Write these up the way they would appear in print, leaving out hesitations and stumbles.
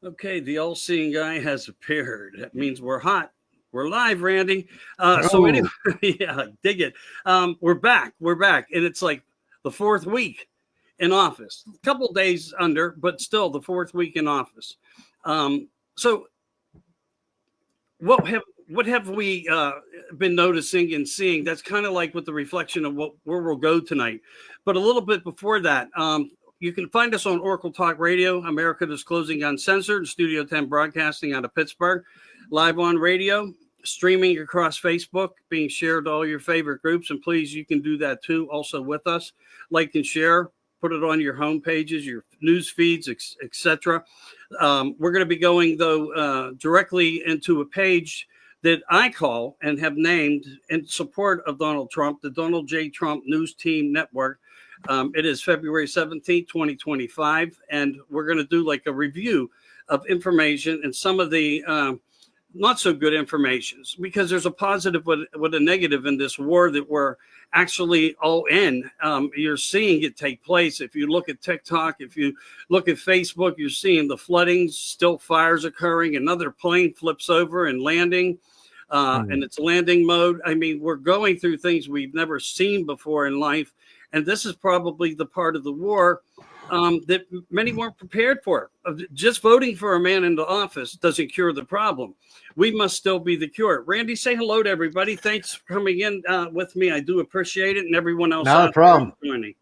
Okay, the all-seeing guy has appeared. That means we're hot. We're live, Randy. So anyway, Oh, yeah, dig it. We're back. We're back, and it's like the fourth week in office. A couple days under, but still the fourth week in office. So what have we been noticing and seeing? That's kind of like with the reflection of where we'll go tonight. But a little bit before that, you can find us on Oracle Talk Radio, America Disclosing Uncensored, Studio 10 Broadcasting out of Pittsburgh, live on radio, streaming across Facebook, being shared to all your favorite groups. And please, you can do that too, also with us. Like and share, put it on your home pages, your news feeds, etc. We're going to be going, though, directly into a page that I call and have named in support of Donald Trump, the Donald J. Trump News Team Network. It is February 17th, 2025, and we're going to do like a review of information and some of the not so good informations, because there's a positive with a negative in this war that we're actually all in. You're seeing it take place. If you look at TikTok, if you look at Facebook, you're seeing the floodings, still fires occurring, another plane flips over and landing. And it's landing mode. I mean, we're going through things we've never seen before in life. And this is probably the part of the war that many weren't prepared for. Just voting for a man into office doesn't cure the problem. We must still be the cure. Randy, say hello to everybody. Thanks for coming in with me. I do appreciate it. And everyone else not a out there problem. joining.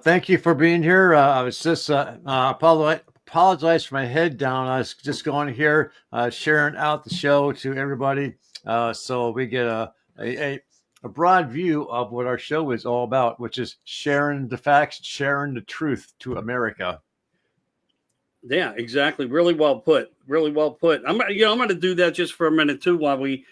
Thank you for being here. I was just apologize for my head down. I was just going here, sharing out the show to everybody, so we get a broad view of what our show is all about, which is sharing the facts, sharing the truth to America. Yeah, exactly. Really well put. Really well put. I'm going to do that just for a minute too, while we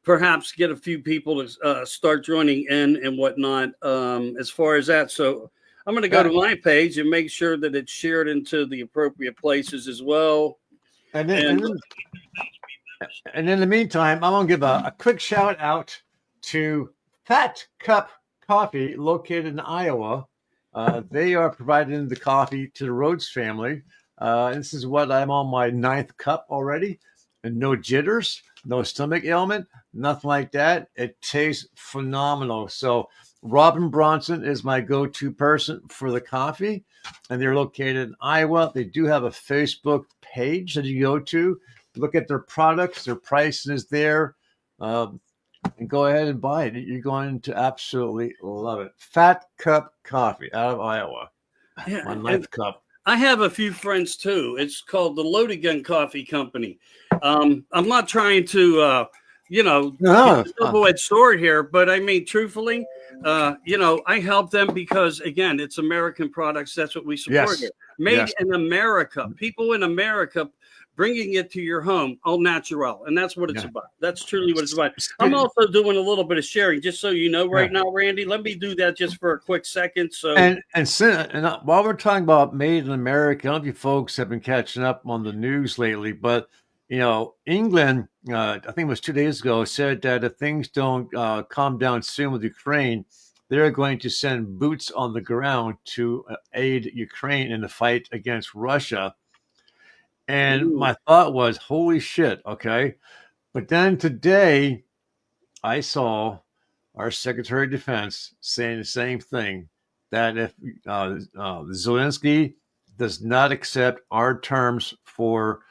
perhaps get a few people to start joining in and whatnot. As far as that, so I'm going to go Yeah. to my page and make sure that it's shared into the appropriate places as well. And then, And and then, and in the meantime, I'm gonna give a quick shout out to Fat Cup Coffee, located in Iowa. They are providing the coffee to the Rhodes family. This is what I'm on my ninth cup already, and no jitters, no stomach ailment, nothing like that. It tastes phenomenal. So Robin Bronson is my go-to person for the coffee, and they're located in Iowa. They do have a Facebook page that you go to, look at their products, their price is there, and go ahead and buy it. You're going to absolutely love it. Fat Cup Coffee out of Iowa. yeah, My and ninth cup. I have a few friends too. It's called the Loaded Gun Coffee Company. I'm not trying to, use No, a double-edged sword here, but I mean, truthfully, I help them because, again, it's American products. That's what we support yes, here. Made yes. in America. People in America bringing it to your home, au natural, and that's what it's Yeah. about. That's truly what it's about. I'm Sp- also doing a little bit of sharing, just so you know, yeah. right now, Randy. Let me do that just for a quick second. So, And while we're talking about made in America, I don't know if you folks have been catching up on the news lately, but England, I think it was 2 days ago, said that if things don't calm down soon with Ukraine, they're going to send boots on the ground to aid Ukraine in the fight against Russia. And ooh, my thought was, holy shit, okay. But then today, I saw our Secretary of Defense saying the same thing, that if Zelensky does not accept our terms for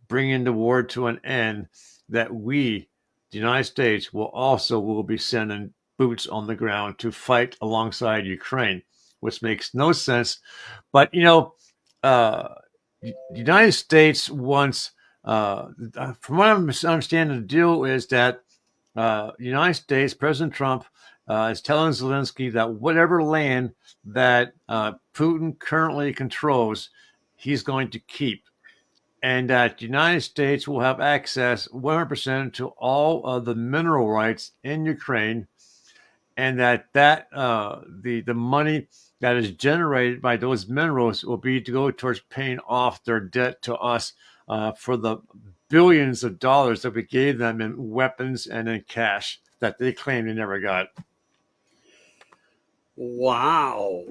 bringing the war to an end, that we, the United States, will be sending boots on the ground to fight alongside Ukraine, which makes no sense. But uh, the United States wants, from what I'm understanding, the deal is that United States, President Trump is telling Zelensky that whatever land that Putin currently controls, he's going to keep, and that the United States will have access 100% to all of the mineral rights in Ukraine, and that the money that is generated by those minerals will be to go towards paying off their debt to us for the billions of dollars that we gave them in weapons and in cash that they claim they never got. wow.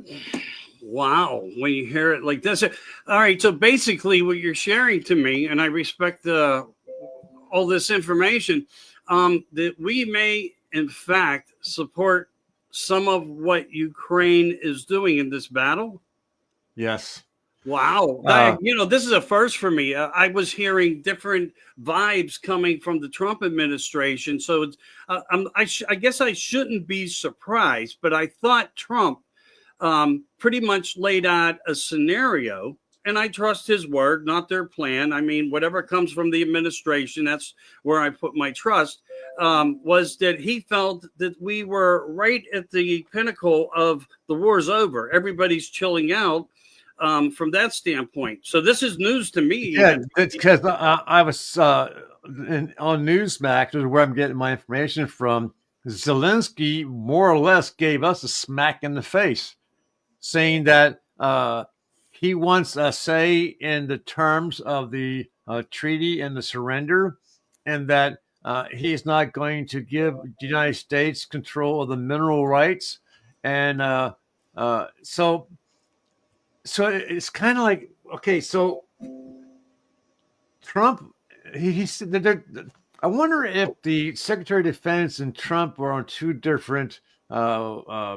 Wow, when you hear it like this. All right, so basically what you're sharing to me, and I respect all this information, that we may in fact support some of what Ukraine is doing in this battle. Yes. Wow, Uh, this is a first for me. I was hearing different vibes coming from the Trump administration, so it's, I guess I shouldn't be surprised, but I thought Trump pretty much laid out a scenario, and I trust his word, not their plan. I mean, whatever comes from the administration, that's where I put my trust. Was that he felt that we were right at the pinnacle of the war's over. Everybody's chilling out from that standpoint. So this is news to me, yeah, even. that's because I was on Newsmax, is where I'm getting my information from. Zelensky more or less gave us a smack in the face, saying that he wants a say in the terms of the treaty and the surrender, and that he's not going to give the United States control of the mineral rights. And so it's kind of like, okay, so Trump, he said that I wonder if the Secretary of Defense and Trump are on two different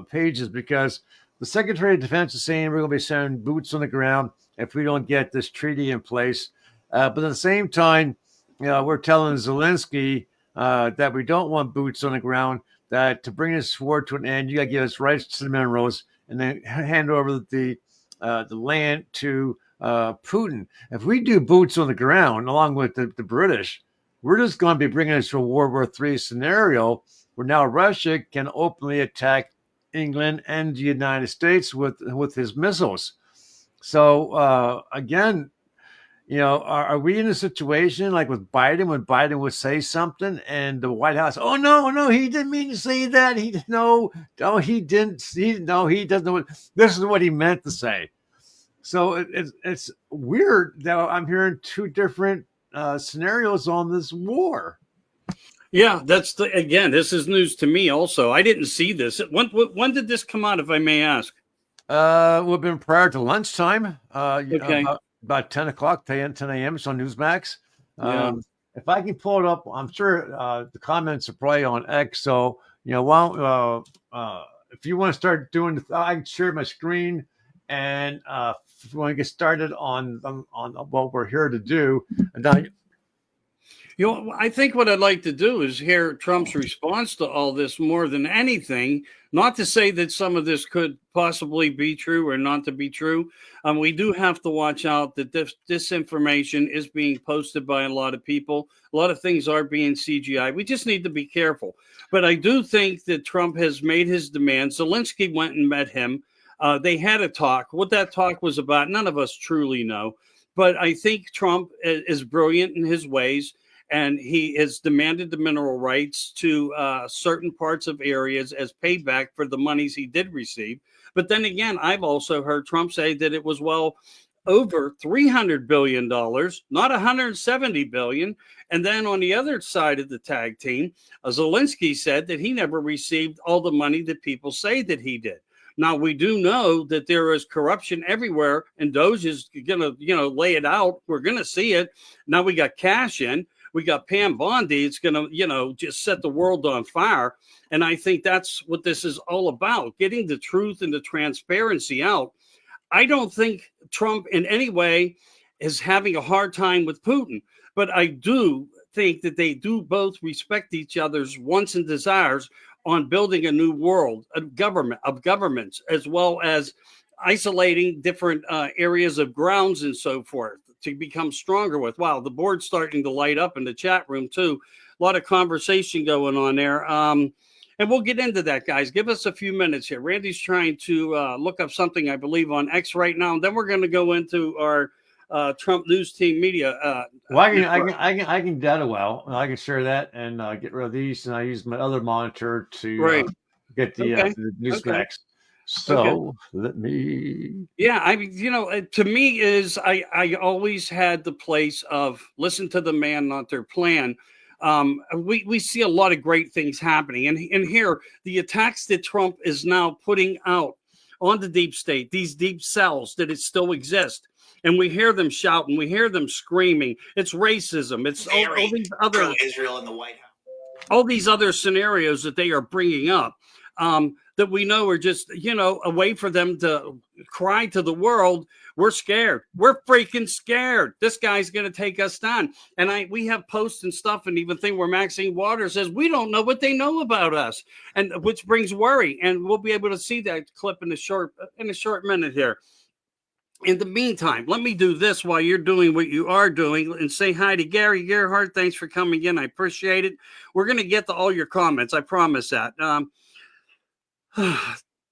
pages, because the Secretary of Defense is saying we're going to be sending boots on the ground if we don't get this treaty in place. But at the same time, we're telling Zelensky that we don't want boots on the ground, that to bring this war to an end, you got to give us rights to the minerals and then hand over the land to Putin. If we do boots on the ground along with the British, we're just going to be bringing us to a World War III scenario where now Russia can openly attack England and the United States with his missiles. So again, are we in a situation like with Biden, when Biden would say something and the White House, oh no, he didn't mean to say that. He he didn't. He doesn't know. This is what he meant to say. So it's weird that I'm hearing two different scenarios on this war. Yeah, again, this is news to me also. I didn't see this. When did this come out, if I may ask? We've been prior to lunchtime, Okay. about 10 o'clock, 10 a.m. It's on Newsmax. Yeah. If I can pull it up, I'm sure the comments are probably on X. So, while if you want to start doing, I can share my screen, and if you want to get started on what we're here to do. And then, I think what I'd like to do is hear Trump's response to all this more than anything. Not to say that some of this could possibly be true or not to be true. We do have to watch out that this disinformation is being posted by a lot of people. A lot of things are being CGI. We just need to be careful. But I do think that Trump has made his demands. Zelensky went and met him. They had a talk. What that talk was about, none of us truly know. But I think Trump is brilliant in his ways, and he has demanded the mineral rights to certain parts of areas as payback for the monies he did receive. But then again, I've also heard Trump say that it was well over $300 billion, not $170 billion. And then on the other side of the tag team, Zelensky said that he never received all the money that people say that he did. Now, we do know that there is corruption everywhere, and Doge is going to, lay it out. We're going to see it. Now we got cash in. We got Pam Bondi. It's going to, just set the world on fire. And I think that's what this is all about, getting the truth and the transparency out. I don't think Trump in any way is having a hard time with Putin, but I do think that they do both respect each other's wants and desires on building a new world of governments, as well as isolating different areas of grounds and so forth to become stronger with. Wow, the board's starting to light up in the chat room too. A lot of conversation going on there. And we'll get into that, guys. Give us a few minutes here. Randy's trying to look up something, I believe, on X right now. And then we're going to go into our Trump News Team Media. well, I can data well. I can share that and get rid of these, and I use my other monitor to get the Newsmax. Okay. So let me. Yeah, I mean, to me is I always had the place of listen to the man, not their plan. We see a lot of great things happening, and here the attacks that Trump is now putting out on the deep state, these deep cells, that it still exists. And we hear them shouting, we hear them screaming. It's racism. It's all these other Israel in the White House. All these other scenarios that they are bringing up, that we know are just, a way for them to cry to the world, we're scared. We're freaking scared. This guy's going to take us down. And we have posts and stuff, and even thing where Maxine Waters says, we don't know what they know about us, and which brings worry. And we'll be able to see that clip in a short minute here. In the meantime, let me do this while you're doing what you are doing, and say hi to Gary Gerhardt. Thanks for coming in. I appreciate it. We're going to get to all your comments. I promise that.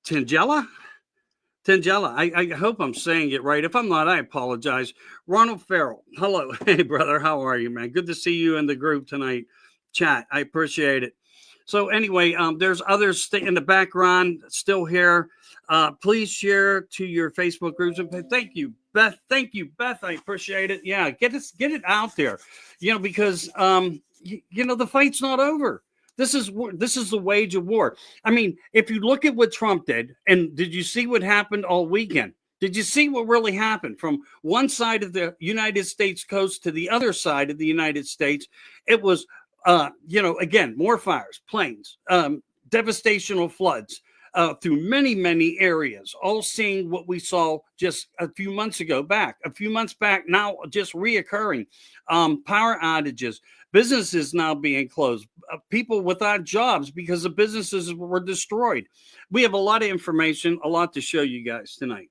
Tangella? I hope I'm saying it right. If I'm not, I apologize. Ronald Farrell. Hello. Hey, brother. How are you, man? Good to see you in the group tonight. Chat. I appreciate it. So anyway, there's others in the background still here. Please share to your Facebook groups. And thank you, Beth. I appreciate it. Yeah, get it out there. Because the fight's not over. This is the wage of war. I mean, if you look at what Trump did, and did you see what happened all weekend? Did you see what really happened from one side of the United States coast to the other side of the United States? It was, again, more fires, planes, devastational floods through many, many areas, all seeing what we saw just a few months back, now just reoccurring, power outages, businesses now being closed, people without jobs because the businesses were destroyed. We have a lot of information, a lot to show you guys tonight.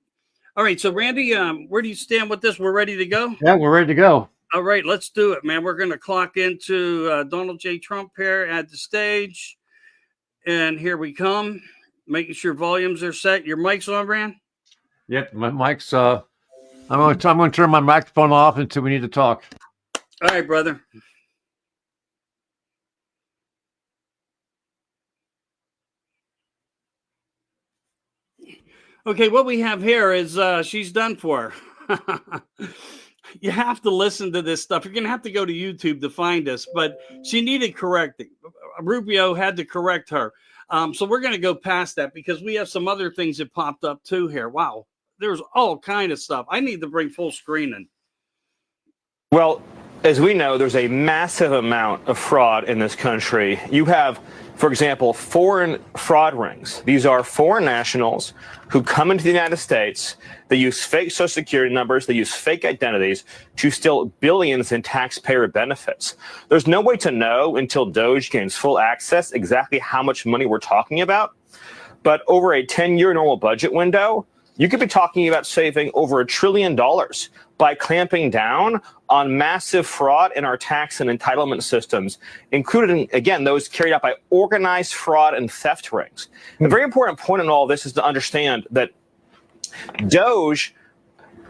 All right, so Randy, where do you stand with this? We're ready to go? Yeah, we're ready to go. All right, let's do it, man. We're going to clock into Donald J. Trump here at the stage. And here we come. Making sure volumes are set. Your mic's on, Rand? Yep, my mic's I'm going to turn my microphone off until we need to talk. All right, brother. Okay, what we have here is she's done for. You have to listen to this stuff. You're going to have to go to YouTube to find this, but she needed correcting. Rubio had to correct her. So we're going to go past that because we have some other things that popped up too here. Wow, there's all kind of stuff. I need to bring full screen in. Well, as we know, there's a massive amount of fraud in this country. You have, for example, foreign fraud rings. These are foreign nationals who come into the United States. They use fake Social Security numbers. They use fake identities to steal billions in taxpayer benefits. There's no way to know until Doge gains full access exactly how much money we're talking about. But over a 10-year normal budget window, you could be talking about saving over $1 trillion by clamping down on massive fraud in our tax and entitlement systems, including, again, those carried out by organized fraud and theft rings. A very important point in all this is to understand that Doge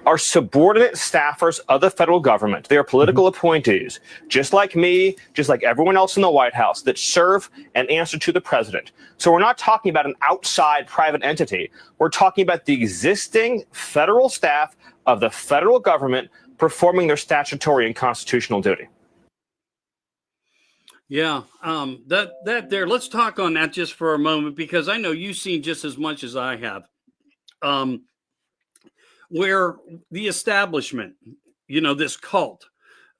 are subordinate staffers of the federal government. They are political appointees, just like me, just like everyone else in the White House, that serve and answer to the president. So we're not talking about an outside private entity. We're talking about the existing federal staff of the federal government performing their statutory and constitutional duty. Yeah, that there. Let's talk on that just for a moment, because I know you've seen just as much as I have. Where the establishment, this cult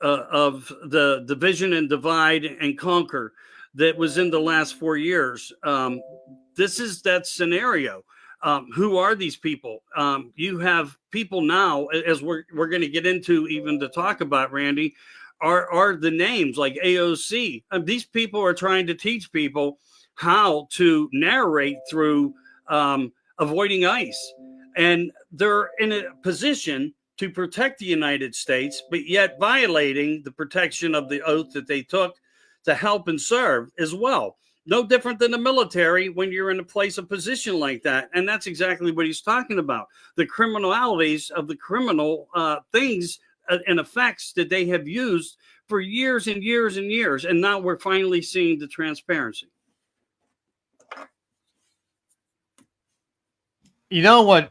of the division and divide and conquer that was in the last 4 years. This is that scenario. Who are these people? You have people now, as we're going to get into even to talk about, Randy, are the names like AOC. These people are trying to teach people how to narrate through avoiding ICE. And they're in a position to protect the United States, but yet violating the protection of the oath that they took to help and serve as well. No different than the military when you're in a place of position like that. And that's exactly what he's talking about. The criminalities of the criminal things and effects that they have used for years and years and years. And now we're finally seeing the transparency. You know what?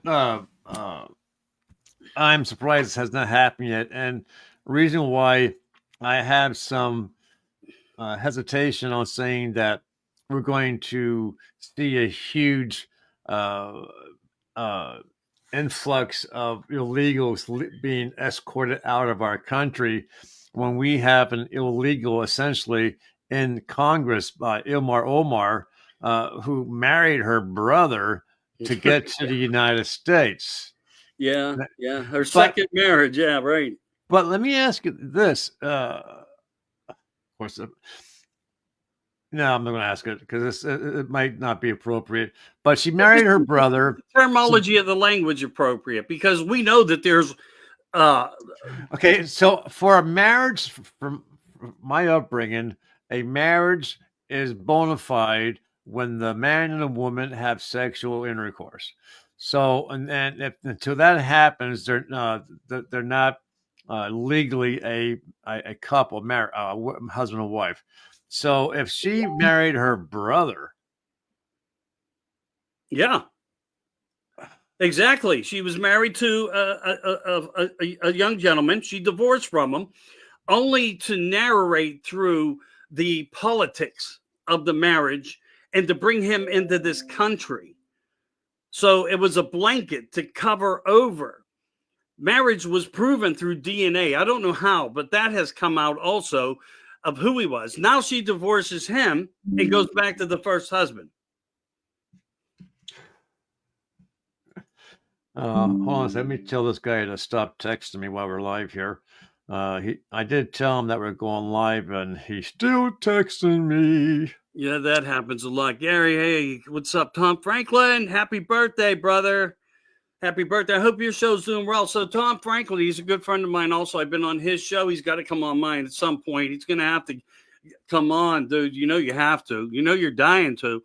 I'm surprised this has not happened yet. And the reason why I have some hesitation on saying that we're going to see a huge influx of illegals being escorted out of our country when we have an illegal essentially in Congress by Ilmar Omar, who married her brother to get to the United States. Yeah, her But, second marriage. Yeah, right. but let me ask you this. Of course, no, I'm not going to ask it because it might not be appropriate. But she married her brother. Terminology of the language appropriate because we know that there's Okay, so for a marriage, from my upbringing, a marriage is bona fide when the man and the woman have sexual intercourse. So, and if until that happens, they're not legally a couple, husband and wife. So, if she married her brother, yeah. Exactly. She was married to a young gentleman. She divorced from him, only to narrate through the politics of the marriage and to bring him into this country. So it was a blanket to cover over. Marriage was proven through DNA. I don't know how, but that has come out also of who he was. Now she divorces him and goes back to the first husband. hold on, let me tell this guy to stop texting me while we're live here. I did tell him that we're going live, and he's still texting me. Yeah, that happens a lot. Gary, hey, what's up, Tom Franklin? Happy birthday, brother. Happy birthday. I hope your show's doing well. So Tom Franklin, he's a good friend of mine also. I've been on his show. He's got to come on mine at some point. He's going to have to come on, dude. You know you have to. You know you're dying to.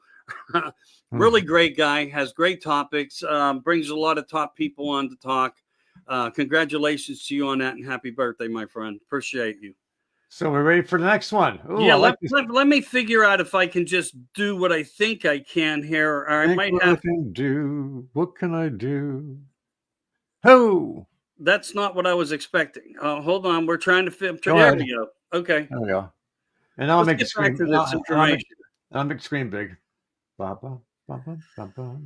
Really great guy. Has great topics. Brings a lot of top people on to talk. Congratulations to you on that, and happy birthday, my friend. Appreciate you. So we're ready for the next one. Ooh, Yeah, like let me figure out if I can just do what I think I can here. Or I might have. What can I do? Who? That's not what I was expecting. Hold on, we're trying to fit. Go There ahead. we go. Okay. There we go. And I'll Let's make the get back screen. to this information. I'll make the screen big. Ba, ba, ba, ba, ba, ba.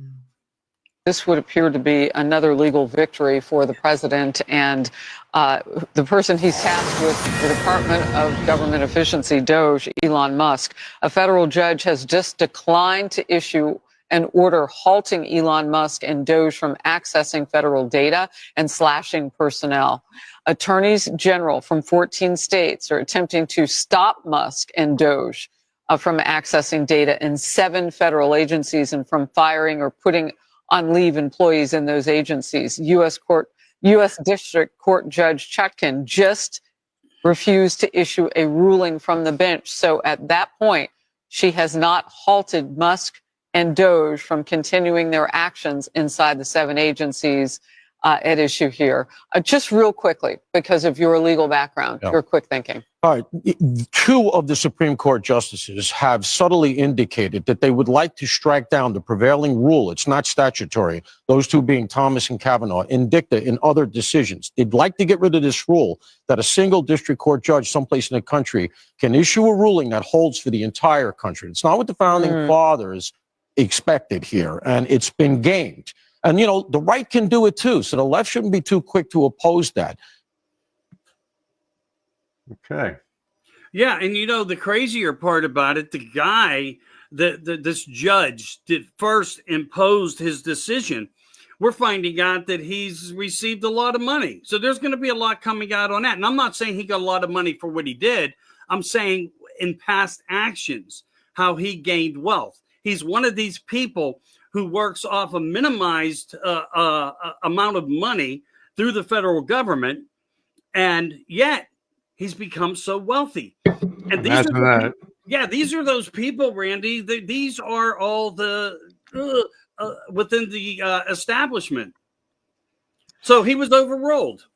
This would appear to be another legal victory for the president and the person he's tasked with the Department of Government Efficiency, DOGE, Elon Musk. A federal judge has just declined to issue an order halting Elon Musk and DOGE from accessing federal data and slashing personnel. Attorneys general from 14 states are attempting to stop Musk and DOGE from accessing data in 7 federal agencies and from firing or putting on leave employees in those agencies. U.S. District Court Judge Chutkan just refused to issue a ruling from the bench. So at that point, she has not halted Musk and DOGE from continuing their actions inside the 7 agencies at issue here. Just real quickly, because of your legal background, your quick thinking. All right. 2 of the Supreme Court justices have subtly indicated that they would like to strike down the prevailing rule. It's not statutory. Those 2 being Thomas and Kavanaugh, in dicta in other decisions. They'd like to get rid of this rule that a single district court judge someplace in the country can issue a ruling that holds for the entire country. It's not what the founding fathers expected here, and it's been gamed. And, you know, the right can do it too. So the left shouldn't be too quick to oppose that. Okay. Yeah, and you know the crazier part about it, the guy, this judge that first imposed his decision, we're finding out that he's received a lot of money. So there's going to be a lot coming out on that. And I'm not saying he got a lot of money for what he did. I'm saying in past actions, how he gained wealth. He's one of these people who works off a minimized amount of money through the federal government, and yet he's become so wealthy. And these are those people, Randy. These are all the within the establishment. So he was overruled.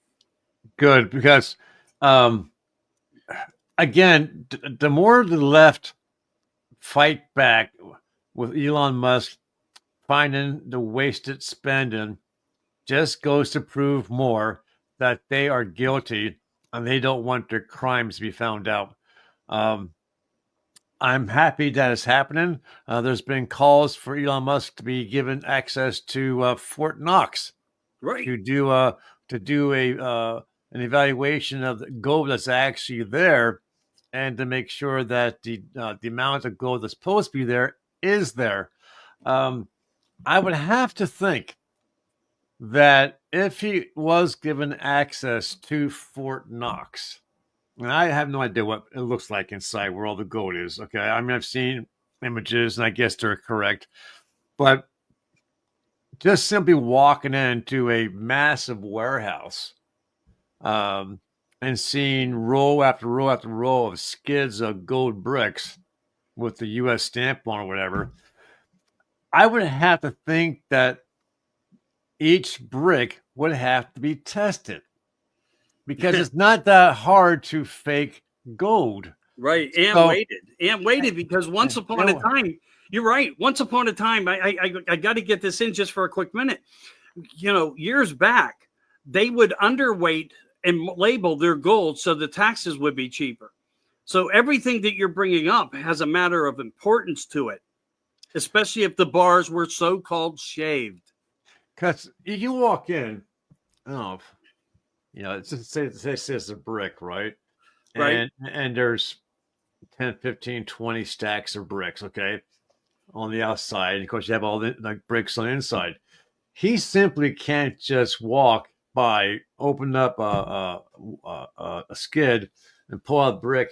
Good, because again, the more the left fight back with Elon Musk finding the wasted spending, just goes to prove more that they are guilty and they don't want their crimes to be found out. I'm happy that it's happening. There's been calls for Elon Musk to be given access to Fort Knox Right. to do a an evaluation of the gold that's actually there, and to make sure that the amount of gold that's supposed to be there is there. I would have to think that if he was given access to Fort Knox, and I have no idea what it looks like inside where all the gold is. Okay. I mean, I've seen images and I guess they're correct, but just simply walking into a massive warehouse and seeing row after row after row of skids of gold bricks with the U.S. stamp on or whatever, I would have to think that each brick would have to be tested because it's not that hard to fake gold. Right. And waited because once upon a time, you're right. Once upon a time, I got to get this in just for a quick minute. You know, years back, they would underweight and label their gold so the taxes would be cheaper. So everything that you're bringing up has a matter of importance to it, especially if the bars were so-called shaved. Because you walk in, it's just say it's a brick, right? Right. And there's 10, 15, 20 stacks of bricks, okay, on the outside. And of course, you have all the bricks on the inside. He simply can't just walk by, open up a skid and pull out a brick,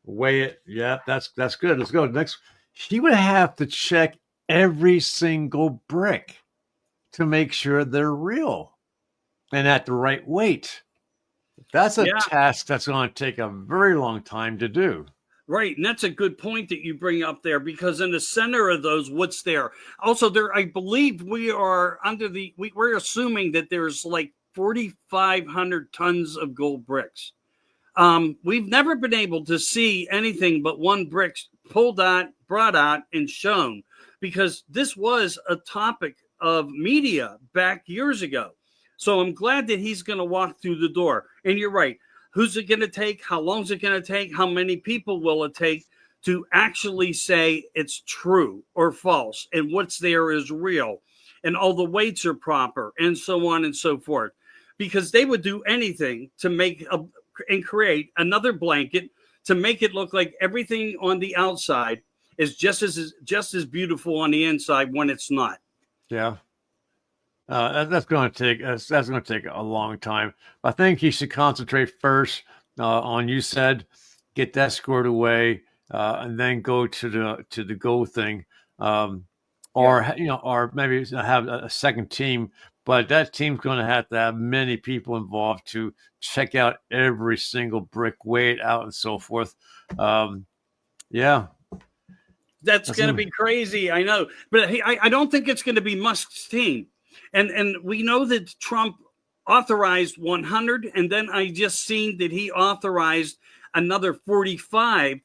weigh it. Yeah, that's good. Let's go. Next, he would have to check every single brick to make sure they're real and at the right weight. That's a task that's going to take a very long time to do. Right. And that's a good point that you bring up there, because in the center of those, what's there? Also, I believe we are we're assuming that there's like 4,500 tons of gold bricks. We've never been able to see anything but one brick pulled out, brought out, and shown, because this was a topic of media back years ago. So I'm glad that he's going to walk through the door. And you're right. Who's it going to take? How long is it going to take? How many people will it take to actually say it's true or false? And what's there is real. And all the weights are proper, and so on and so forth. Because they would do anything to make and create another blanket to make it look like everything on the outside is just as beautiful on the inside when it's not. Yeah. That's going to take a long time. I think he should concentrate first on, you said, get that squared away, and then go to the goal thing, or maybe have a second team. But that team's going to have many people involved to check out every single brick, weigh it out, and so forth. Yeah. That's going to be crazy. I know. But I don't think it's going to be Musk's team. And we know that Trump authorized 100, and then I just seen that he authorized another 45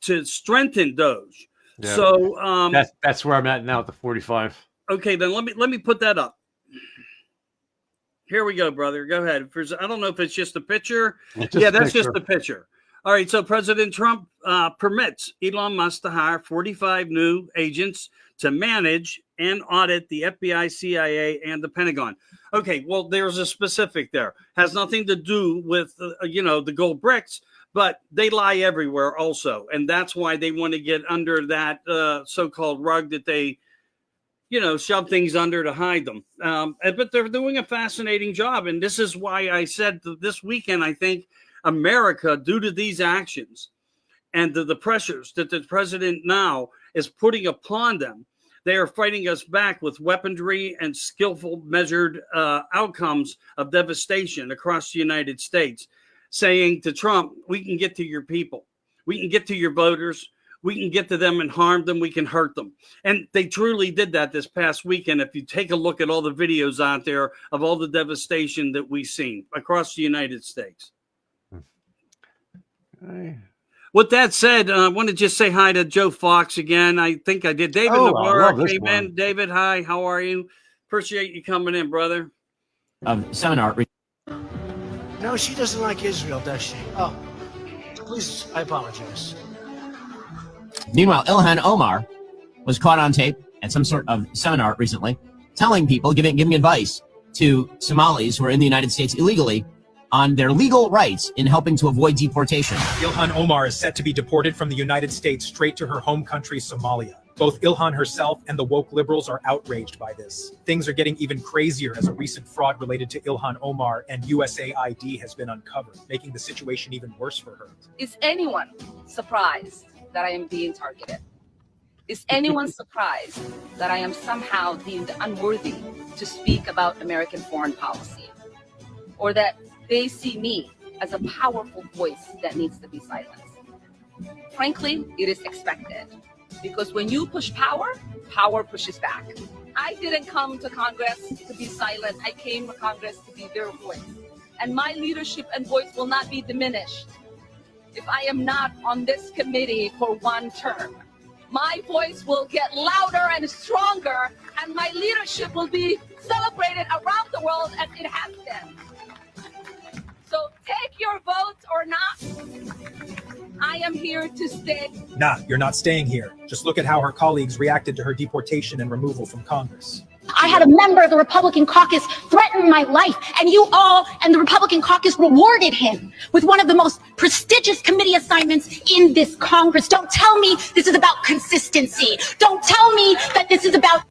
to strengthen Doge. Yeah. So that's where I'm at now at the 45. Okay, then let me put that up. Here we go, brother. Go ahead. I don't know if it's just a picture. That's just the picture. All right, so President Trump permits Elon Musk to hire 45 new agents to manage and audit the FBI, CIA, and the Pentagon. Okay, well, there's a specific there. Has nothing to do with, the gold bricks, but they lie everywhere also. And that's why they want to get under that so-called rug that they, shove things under to hide them. But they're doing a fascinating job. And this is why I said this weekend, I think America, due to these actions and the pressures that the president now is putting upon them, they are fighting us back with weaponry and skillful measured outcomes of devastation across the United States, saying to Trump, we can get to your people. We can get to your voters. We can get to them and harm them. We can hurt them. And they truly did that this past weekend. If you take a look at all the videos out there of all the devastation that we've seen across the United States. With that said, I want to just say hi to Joe Fox again. I think I did. David Navarro came in. David, hi. How are you? Appreciate you coming in, brother. Seminar. No, she doesn't like Israel, does she? Oh, please, I apologize. Meanwhile, Ilhan Omar was caught on tape at some sort of seminar recently, telling people, giving advice to Somalis who are in the United States illegally on their legal rights in helping to avoid deportation. Ilhan Omar is set to be deported from the United States straight to her home country, Somalia. Both Ilhan herself and the woke liberals are outraged by this. Things are getting even crazier as a recent fraud related to Ilhan Omar and USAID has been uncovered, making the situation even worse for her. Is anyone surprised that I am being targeted? Is anyone surprised that I am somehow deemed unworthy to speak about American foreign policy? Or that they see me as a powerful voice that needs to be silenced? Frankly, it is expected. Because when you push power, power pushes back. I didn't come to Congress to be silent. I came to Congress to be their voice. And my leadership and voice will not be diminished if I am not on this committee for one term. My voice will get louder and stronger, and my leadership will be celebrated around the world as it has been. So take your vote or not. I am here to stay. Nah, you're not staying here. Just look at how her colleagues reacted to her deportation and removal from Congress. I had a member of the Republican caucus threaten my life, and you all and the Republican caucus rewarded him with one of the most prestigious committee assignments in this Congress. Don't tell me this is about consistency. Don't tell me that this is about...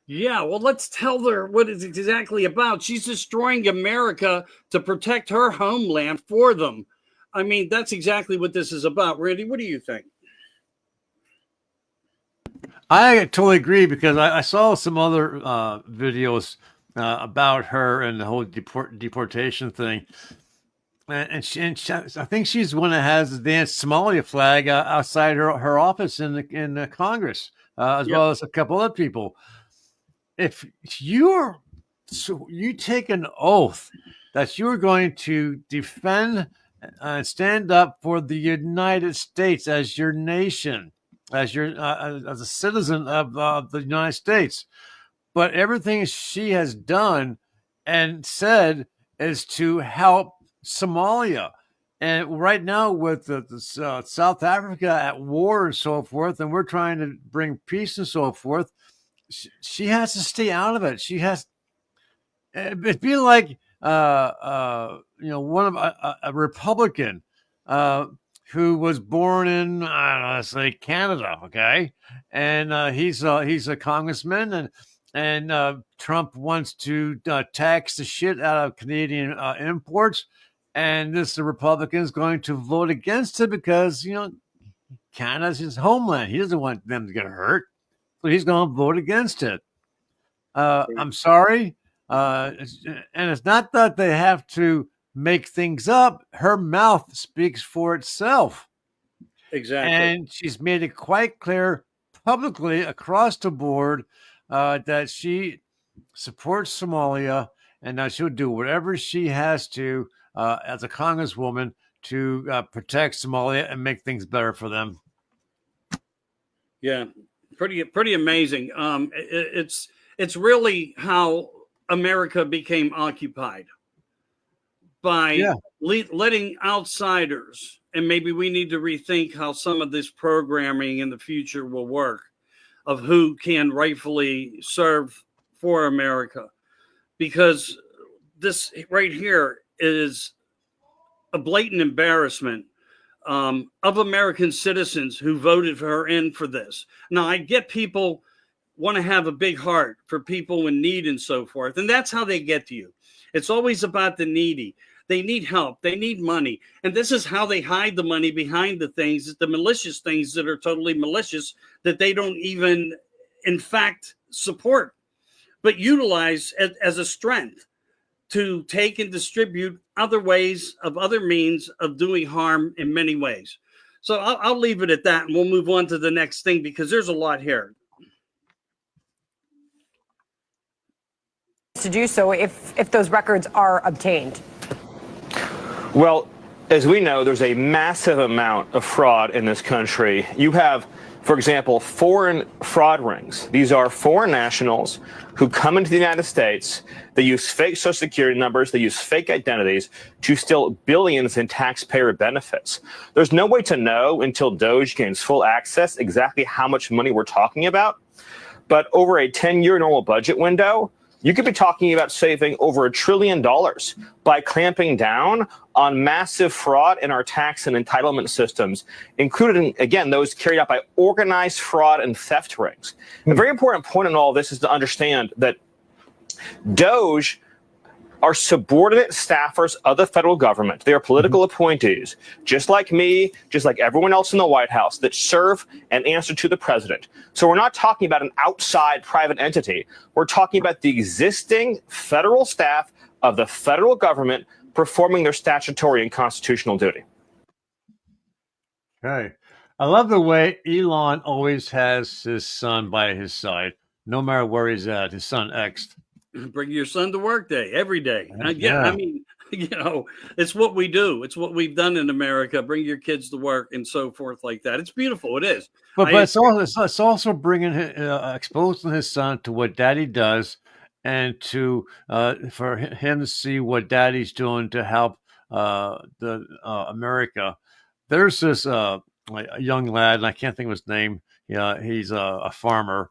Yeah, well, let's tell her what it's exactly about. She's destroying America to protect her homeland for them. I mean, that's exactly what this is about. Randy, what do you think? I totally agree because I saw some other videos about her and the whole deportation thing. And I think she's the one that has the dance Somalia flag outside her office in the Congress, as well as a couple other people. If you take an oath that you're going to defend and stand up for the United States as your nation, as a citizen of the United States, but everything she has done and said is to help Somalia. And right now with the South Africa at war and so forth, and we're trying to bring peace and so forth, she has to stay out of it. She has. It'd be like one of a Republican who was born in let's say Canada, okay, and he's a congressman, and Trump wants to tax the shit out of Canadian imports, and the Republican is going to vote against it because Canada's his homeland. He doesn't want them to get hurt. So he's going to vote against it. I'm sorry. And it's not that they have to make things up. Her mouth speaks for itself. Exactly. And she's made it quite clear publicly across the board that she supports Somalia and that she'll do whatever she has to as a congresswoman to protect Somalia and make things better for them. Yeah. Pretty amazing. It's really how America became occupied by letting outsiders, and maybe we need to rethink how some of this programming in the future will work, of who can rightfully serve for America, because this right here is a blatant embarrassment of American citizens who voted for her in for this. Now, I get people want to have a big heart for people in need and so forth, and that's how they get to you. It's always about the needy. They need help. They need money. And this is how they hide the money behind the things, the malicious things that are totally malicious, that they don't even, in fact, support, but utilize as a strength to take and distribute other ways of other means of doing harm in many ways. So I'll leave it at that, and we'll move on to the next thing because there's a lot here. To do so if those records are obtained? Well, as we know, there's a massive amount of fraud in this country. You have, for example, foreign fraud rings. These are foreign nationals who come into the United States. They use fake Social Security numbers. They use fake identities to steal billions in taxpayer benefits. There's no way to know until DOJ gains full access exactly how much money we're talking about. But over a 10-year normal budget window, you could be talking about saving over $1 trillion by clamping down on massive fraud in our tax and entitlement systems, including, again, those carried out by organized fraud and theft rings. A very important point in all this is to understand that DOJ are subordinate staffers of the federal government. They are political appointees, just like me, just like everyone else in the White House, that serve and answer to the president. So we're not talking about an outside private entity. We're talking about the existing federal staff of the federal government performing their statutory and constitutional duty. Okay. I love the way Elon always has his son by his side, no matter where he's at, his son X. Bring your son to work day every day. Yeah. I mean, it's what we do. It's what we've done in America. Bring your kids to work and so forth like that. It's beautiful. It is. But it's also bringing exposing his son to what daddy does, and to for him to see what daddy's doing to help the America. There's this a young lad, and I can't think of his name. Yeah, he's a farmer.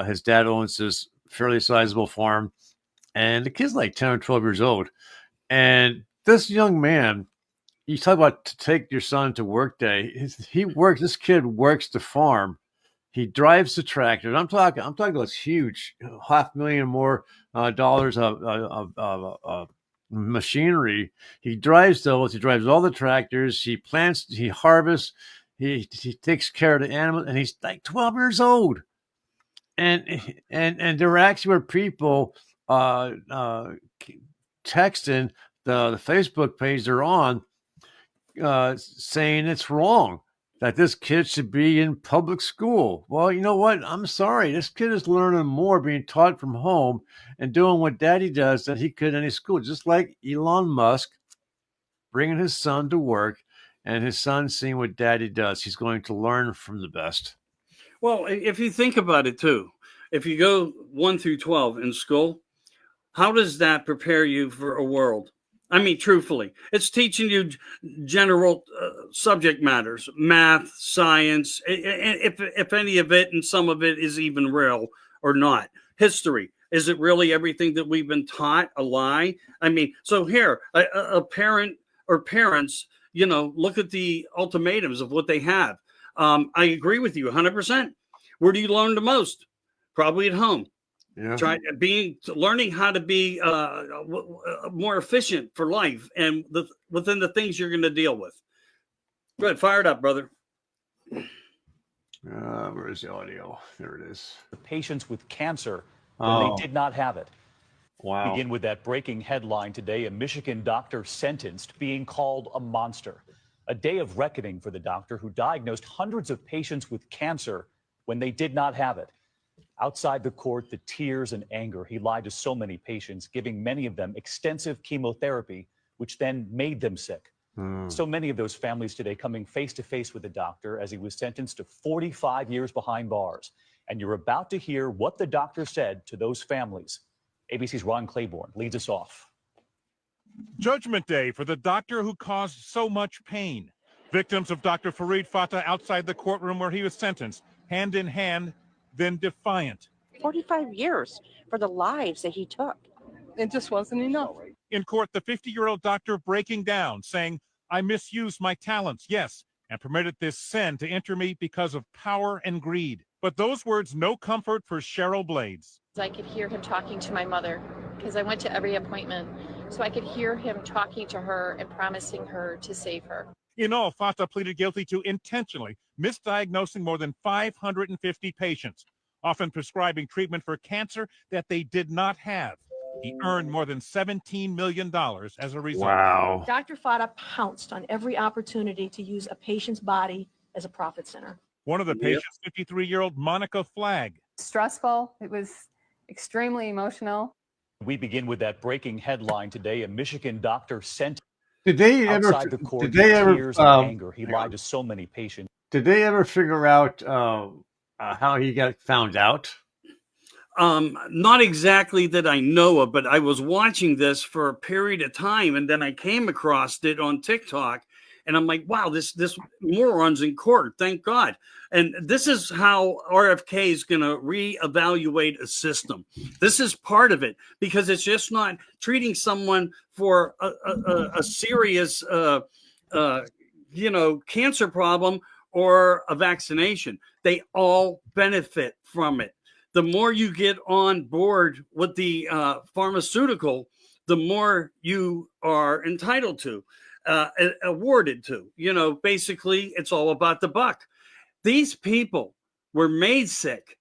His dad owns this fairly sizable farm, and the kid's like 10 or 12 years old. And this young man, you talk about to take your son to work day. This kid works the farm. He drives the tractor. I'm talking those huge $500,000 more dollars of machinery. He drives those. He drives all the tractors. He plants. He harvests. He takes care of the animals. And he's like 12 years old. And there actually were people texting the Facebook page they're on, saying it's wrong that this kid should be in public school. Well, you know what? I'm sorry. This kid is learning more being taught from home and doing what daddy does than he could in any school. Just like Elon Musk bringing his son to work and his son seeing what daddy does. He's going to learn from the best. Well, if you think about it too, if you go 1 through 12 in school, how does that prepare you for a world? I mean, truthfully, it's teaching you general subject matters, math, science, if any of it, and some of it is even real or not. History, is it really everything that we've been taught? A lie? I mean, so here, a parent or parents, look at the ultimatums of what they have. I agree with you 100%. Where do you learn the most? Probably at home. Yeah. Learning how to be more efficient for life and within the things you're going to deal with. Go ahead, fire it up, brother. Where's the audio? There it is. The patients with cancer when they did not have it. Wow. Begin with that breaking headline today: a Michigan doctor sentenced, being called a monster. A day of reckoning for the doctor who diagnosed hundreds of patients with cancer when they did not have it. Outside the court, the tears and anger. He lied to so many patients, giving many of them extensive chemotherapy, which then made them sick. So many of those families today coming face to face with the doctor as he was sentenced to 45 years behind bars. And you're about to hear what the doctor said to those families. ABC's Ron Claiborne leads us off. Judgment Day for the doctor who caused so much pain. Victims of Dr. Farid Fatah outside the courtroom where he was sentenced, hand in hand, then defiant. 45 years for the lives that he took. It just wasn't enough. In court, the 50-year-old doctor breaking down, saying, "I misused my talents, yes, and permitted this sin to enter me because of power and greed." But those words no comfort for Cheryl Blades. I could hear him talking to my mother because I went to every appointment. So I could hear him talking to her and promising her to save her. In all, Fatah pleaded guilty to intentionally misdiagnosing more than 550 patients, often prescribing treatment for cancer that they did not have. He earned more than $17 million as a result. Wow. Dr. Fatah pounced on every opportunity to use a patient's body as a profit center. One of the patients, 53-year-old Monica Flagg. Stressful. It was extremely emotional. We begin with that breaking headline today: a Michigan doctor sent Did they ever? outside the court. Did they ever? Tears and anger. He lied to so many patients. Did they ever figure out how he got found out? Not exactly that I know of, but I was watching this for a period of time, and then I came across it on TikTok, and I'm like, wow, this moron's in court. Thank God. And this is how RFK is going to reevaluate a system. This is part of it, because it's just not treating someone for a serious, cancer problem or a vaccination. They all benefit from it. The more you get on board with the pharmaceutical, the more you are entitled to, awarded to. Basically, it's all about the buck. These people were made sick,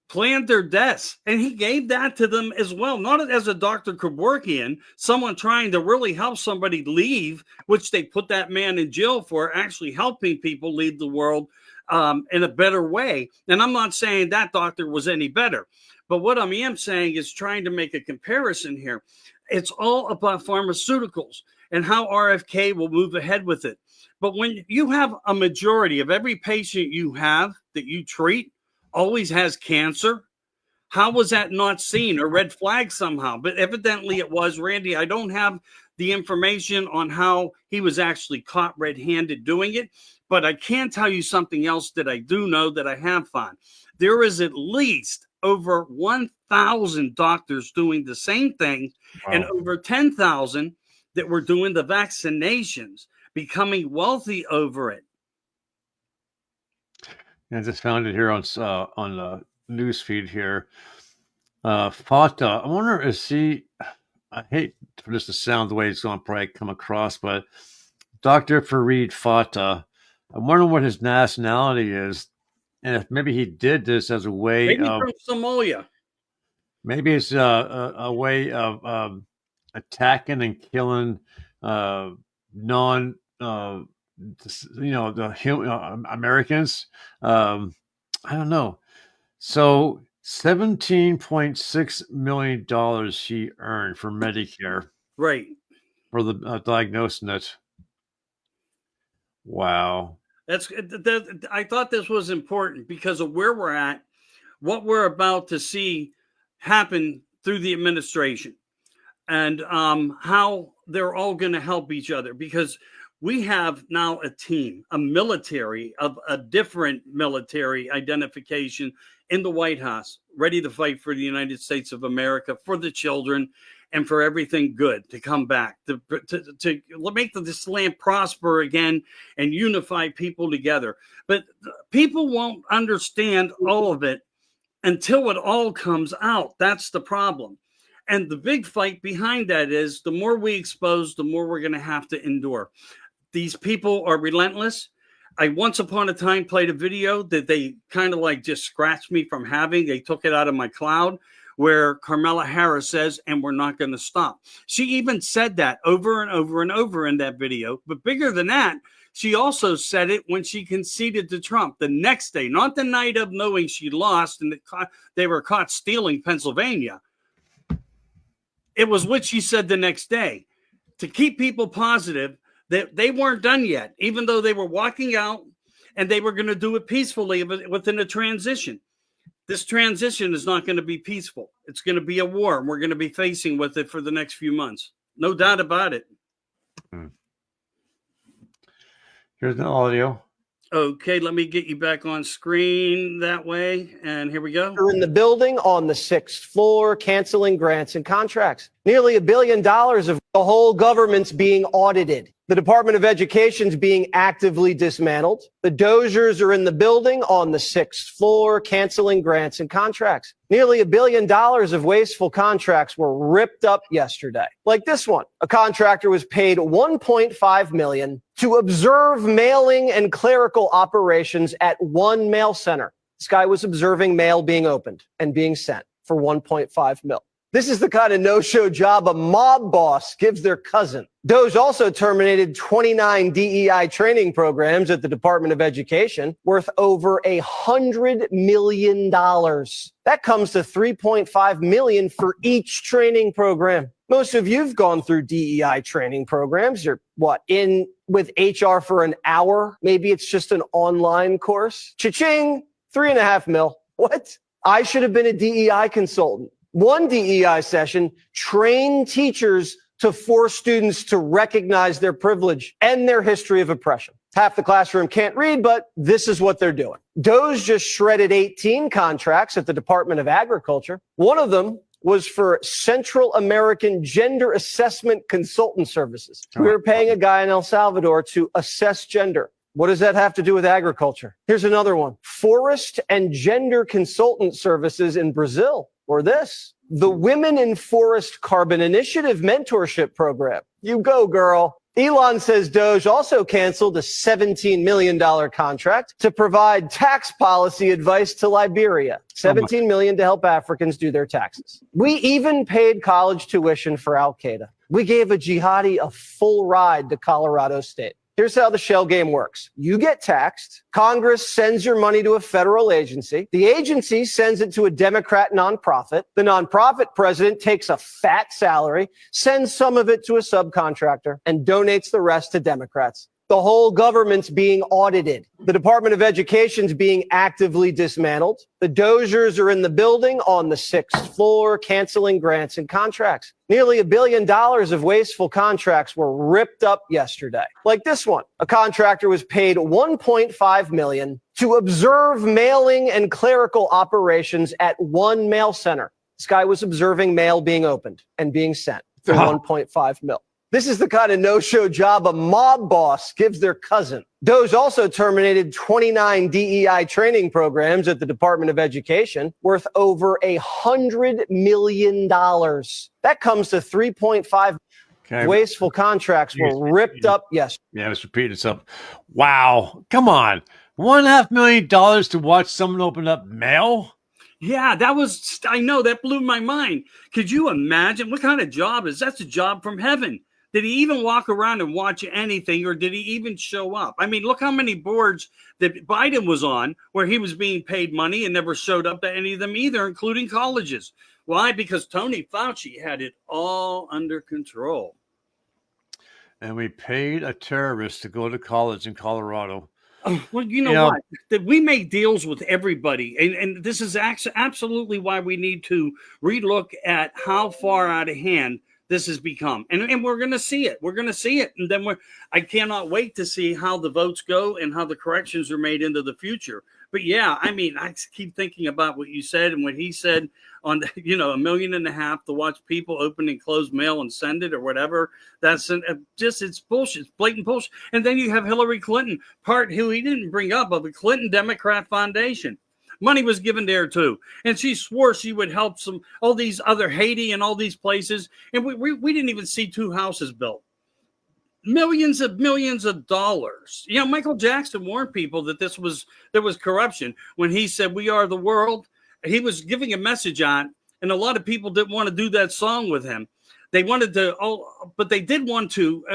planned their deaths, and he gave that to them as well. Not as a Dr. Kevorkian, someone trying to really help somebody leave, which they put that man in jail for, actually helping people leave the world in a better way. And I'm not saying that doctor was any better, but what I am saying is trying to make a comparison here. It's all about pharmaceuticals and how RFK will move ahead with it. But when you have a majority of every patient you have that you treat always has cancer, how was that not seen or red flag somehow? But evidently it was. Randy, I don't have the information on how he was actually caught red-handed doing it, but I can tell you something else that I do know that I have found. There is at least over 1,000 doctors doing the same thing, and over 10,000 that were doing the vaccinations, becoming wealthy over it. I just found it here on the news feed here. Fata, I wonder I hate for this to sound the way it's going to probably come across, but Dr. Fareed Fata, I wonder what his nationality is, and if maybe he did this as a way Maybe of from Somalia. Maybe it's a way of attacking and killing non, Americans. I don't know. So $17.6 million she earned for Medicare. Right. For the diagnosing it. Wow. I thought this was important because of where we're at, what we're about to see happen through the administration, and how they're all going to help each other, because we have now a team, a military of a different military identification in the White House, ready to fight for the United States of America, for the children, and for everything good to come back, to make this land prosper again and unify people together. But people won't understand all of it until it all comes out. That's the problem. And the big fight behind that is the more we expose, the more we're going to have to endure. These people are relentless. I once upon a time played a video that they kind of like just scratched me from having. They took it out of my cloud, where Kamala Harris says, and we're not going to stop. She even said that over and over and over in that video. But bigger than that, she also said it when she conceded to Trump the next day, not the night of knowing she lost and they were caught stealing Pennsylvania. It was what she said the next day, to keep people positive that they weren't done yet, even though they were walking out and they were going to do it peacefully within a transition. This transition is not going to be peaceful. It's going to be a war, and we're going to be facing with it for the next few months. No doubt about it. Here's the audio. Okay, let me get you back on screen that way. And here we go. We're in the building on the 6th floor, canceling grants and contracts. Nearly $1 billion of the whole government's being audited. The Department of Education's being actively dismantled. The Dozers are in the building on the 6th floor, canceling grants and contracts. Nearly $1 billion of wasteful contracts were ripped up yesterday. Like this one. A contractor was paid $1.5 million to observe mailing and clerical operations at one mail center. This guy was observing mail being opened and being sent for $1.5 million. This is the kind of no-show job a mob boss gives their cousin. Doge also terminated 29 DEI training programs at the Department of Education worth over $100 million. That comes to $3.5 million for each training program. Most of you've gone through DEI training programs. You're in with HR for an hour? Maybe it's just an online course. Cha-ching, $3.5 million. What? I should have been a DEI consultant. One DEI session trained teachers to force students to recognize their privilege and their history of oppression. Half the classroom can't read, but this is what they're doing. DOGE just shredded 18 contracts at the Department of Agriculture. One of them was for Central American Gender Assessment Consultant Services. We were paying a guy in El Salvador to assess gender. What does that have to do with agriculture? Here's another one. Forest and Gender Consultant Services in Brazil. Or this. The Women in Forest Carbon Initiative Mentorship Program. You go, girl. Elon says DOGE also canceled a $17 million contract to provide tax policy advice to Liberia. $17 million to help Africans do their taxes. We even paid college tuition for Al Qaeda. We gave a jihadi a full ride to Colorado State. Here's how the shell game works. You get taxed. Congress sends your money to a federal agency. The agency sends it to a Democrat nonprofit. The nonprofit president takes a fat salary, sends some of it to a subcontractor, and donates the rest to Democrats. The whole government's being audited. The Department of Education's being actively dismantled. The Dozers are in the building on the 6th floor, canceling grants and contracts. Nearly $1 billion of wasteful contracts were ripped up yesterday. Like this one. A contractor was paid $1.5 million to observe mailing and clerical operations at one mail center. This guy was observing mail being opened and being sent for $1.5 million. This is the kind of no-show job a mob boss gives their cousin. DOGE also terminated 29 DEI training programs at the Department of Education worth over $100 million. That comes to 3.5 wasteful contracts were ripped up yesterday. Yeah, let's repeat itself. Wow. Come on. $1.5 million to watch someone open up mail? Yeah, I know, that blew my mind. Could you imagine what kind of job is that? That's a job from heaven. Did he even walk around and watch anything, or did he even show up? I mean, look how many boards that Biden was on where he was being paid money and never showed up at any of them either, including colleges. Why? Because Tony Fauci had it all under control. And we paid a terrorist to go to college in Colorado. Well, you know what? That we make deals with everybody. And this is absolutely why we need to relook at how far out of hand this has become. And we're going to see it. We're going to see it. And then I cannot wait to see how the votes go and how the corrections are made into the future. But yeah, I mean, I keep thinking about what you said and what he said on, $1.5 million to watch people open and close mail and send it or whatever. That's it's bullshit. It's blatant bullshit. And then you have Hillary Clinton, who he didn't bring up, of the Clinton Democrat Foundation. Money was given there too. And she swore she would help all these other Haiti and all these places. And we didn't even see 2 houses built. Millions of dollars. Michael Jackson warned people that there was corruption when he said, "We are the world." He was giving a message on, and a lot of people didn't want to do that song with him. They wanted to, but they did want to,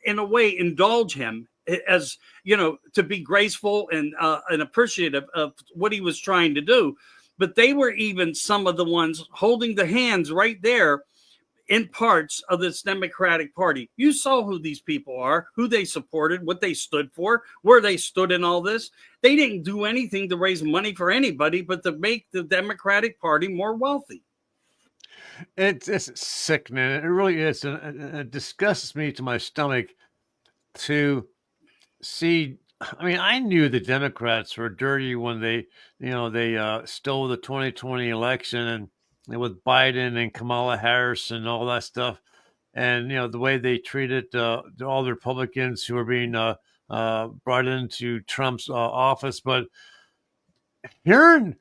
in a way, indulge him as, to be graceful and appreciative of what he was trying to do. But they were even some of the ones holding the hands right there in parts of this Democratic Party. You saw who these people are, who they supported, what they stood for, where they stood in all this. They didn't do anything to raise money for anybody, but to make the Democratic Party more wealthy. It's sickening. It really is. And it disgusts me to my stomach to see. I mean, I knew the Democrats were dirty when they stole the 2020 election and with Biden and Kamala Harris and all that stuff. And, the way they treated all the Republicans who were being brought into Trump's office. But hearing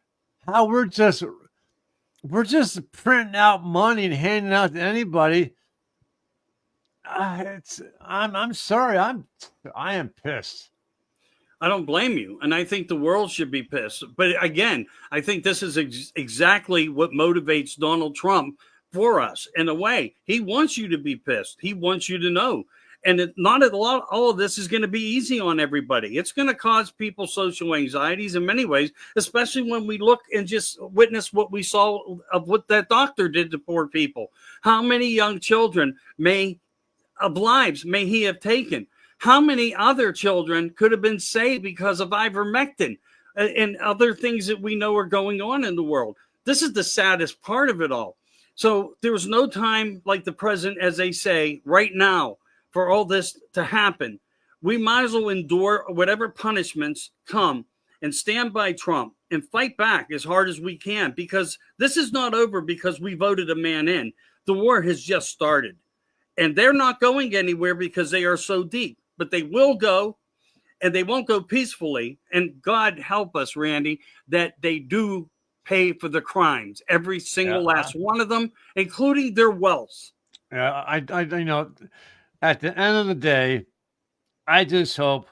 how we're just printing out money and handing out to anybody, I'm sorry. I am pissed. I don't blame you. And I think the world should be pissed. But again, I think this is exactly what motivates Donald Trump for us. In a way, he wants you to be pissed. He wants you to know. And all of this is going to be easy on everybody. It's going to cause people social anxieties in many ways, especially when we look and just witness what we saw of what that doctor did to poor people. How many young children lives may he have taken? How many other children could have been saved because of ivermectin and other things that we know are going on in the world? This is the saddest part of it all. So there was no time like the present, as they say, right now, for all this to happen. We might as well endure whatever punishments come and stand by Trump and fight back as hard as we can, because this is not over because we voted a man in. The war has just started, and they're not going anywhere because they are so deep, but they will go, and they won't go peacefully. And God help us, Randy, that they do pay for the crimes, every single last one of them, including their wealth. Yeah, I at the end of the day, I just hope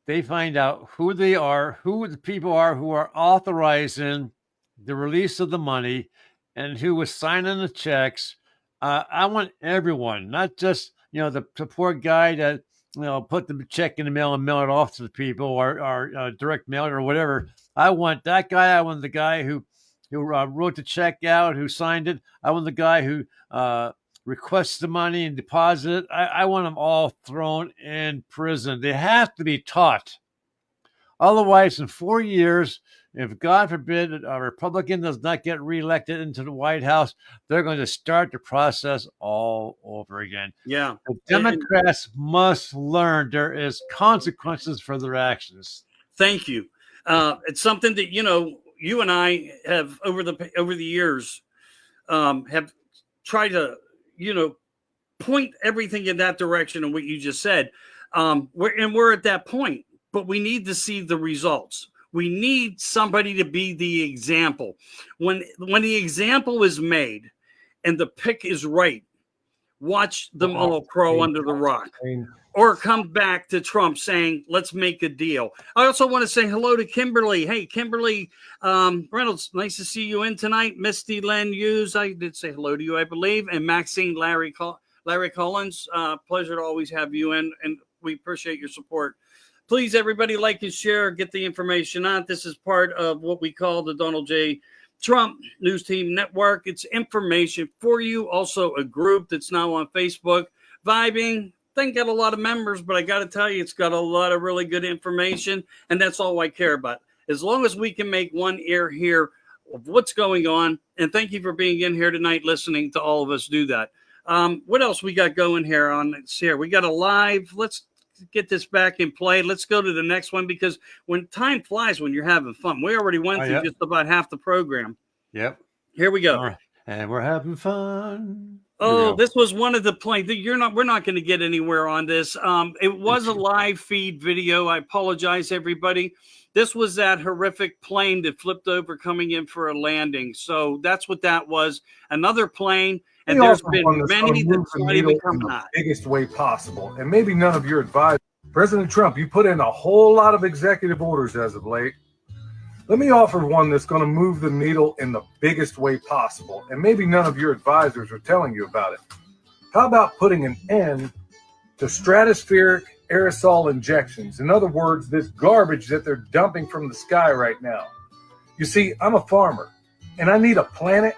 they find out who they are, who the people are who are authorizing the release of the money, and who was signing the checks. I want everyone, not just the poor guy that put the check in the mail and mail it off to the people, or direct mail it or whatever. I want that guy. I want the guy who wrote the check out, who signed it. I want the guy who requests the money and deposit it. I want them all thrown in prison. They have to be taught. Otherwise, in 4 years, if God forbid a Republican does not get reelected into the White House, they're going to start the process all over again. Yeah. The Democrats must learn there is consequences for their actions. Thank you. It's something that, you and I have over the years have tried to, point everything in that direction and what you just said. We're at that point, but we need to see the results. We need somebody to be the example. When the example is made and the pick is right, watch them all crow under the rock. Or come back to Trump saying, let's make a deal. I also want to say hello to Kimberly. Hey, Kimberly Reynolds, nice to see you in tonight. Misty Len Hughes, I did say hello to you, I believe. And Maxine Larry Collins, pleasure to always have you in, and we appreciate your support. Please, everybody, like and share, get the information out. This is part of what we call the Donald J. Trump News Team Network. It's information for you. Also, a group that's now on Facebook, Vibing. Think got a lot of members, but I got to tell you, it's got a lot of really good information, and that's all I care about. As long as we can make one ear hear of what's going on, and thank you for being in here tonight, listening to all of us do that. What else we got going here on this here? We got a live. Let's get this back in play. Let's go to the next one, because when time flies when you're having fun. We already went through just about half the program. Yep. Here we go. Right. And we're having fun. Oh, this was one of the planes. We're not going to get anywhere on this. It was a live feed video. I apologize, everybody. This was that horrific plane that flipped over coming in for a landing. So that's what that was. Another plane. And there's been many that's not even coming out. Biggest way possible. And maybe none of your advisors. President Trump, you put in a whole lot of executive orders as of late. Let me offer one that's going to move the needle in the biggest way possible, and maybe none of your advisors are telling you about it. How about putting an end to stratospheric aerosol injections? In other words, this garbage that they're dumping from the sky right now. You see, I'm a farmer, and I need a planet,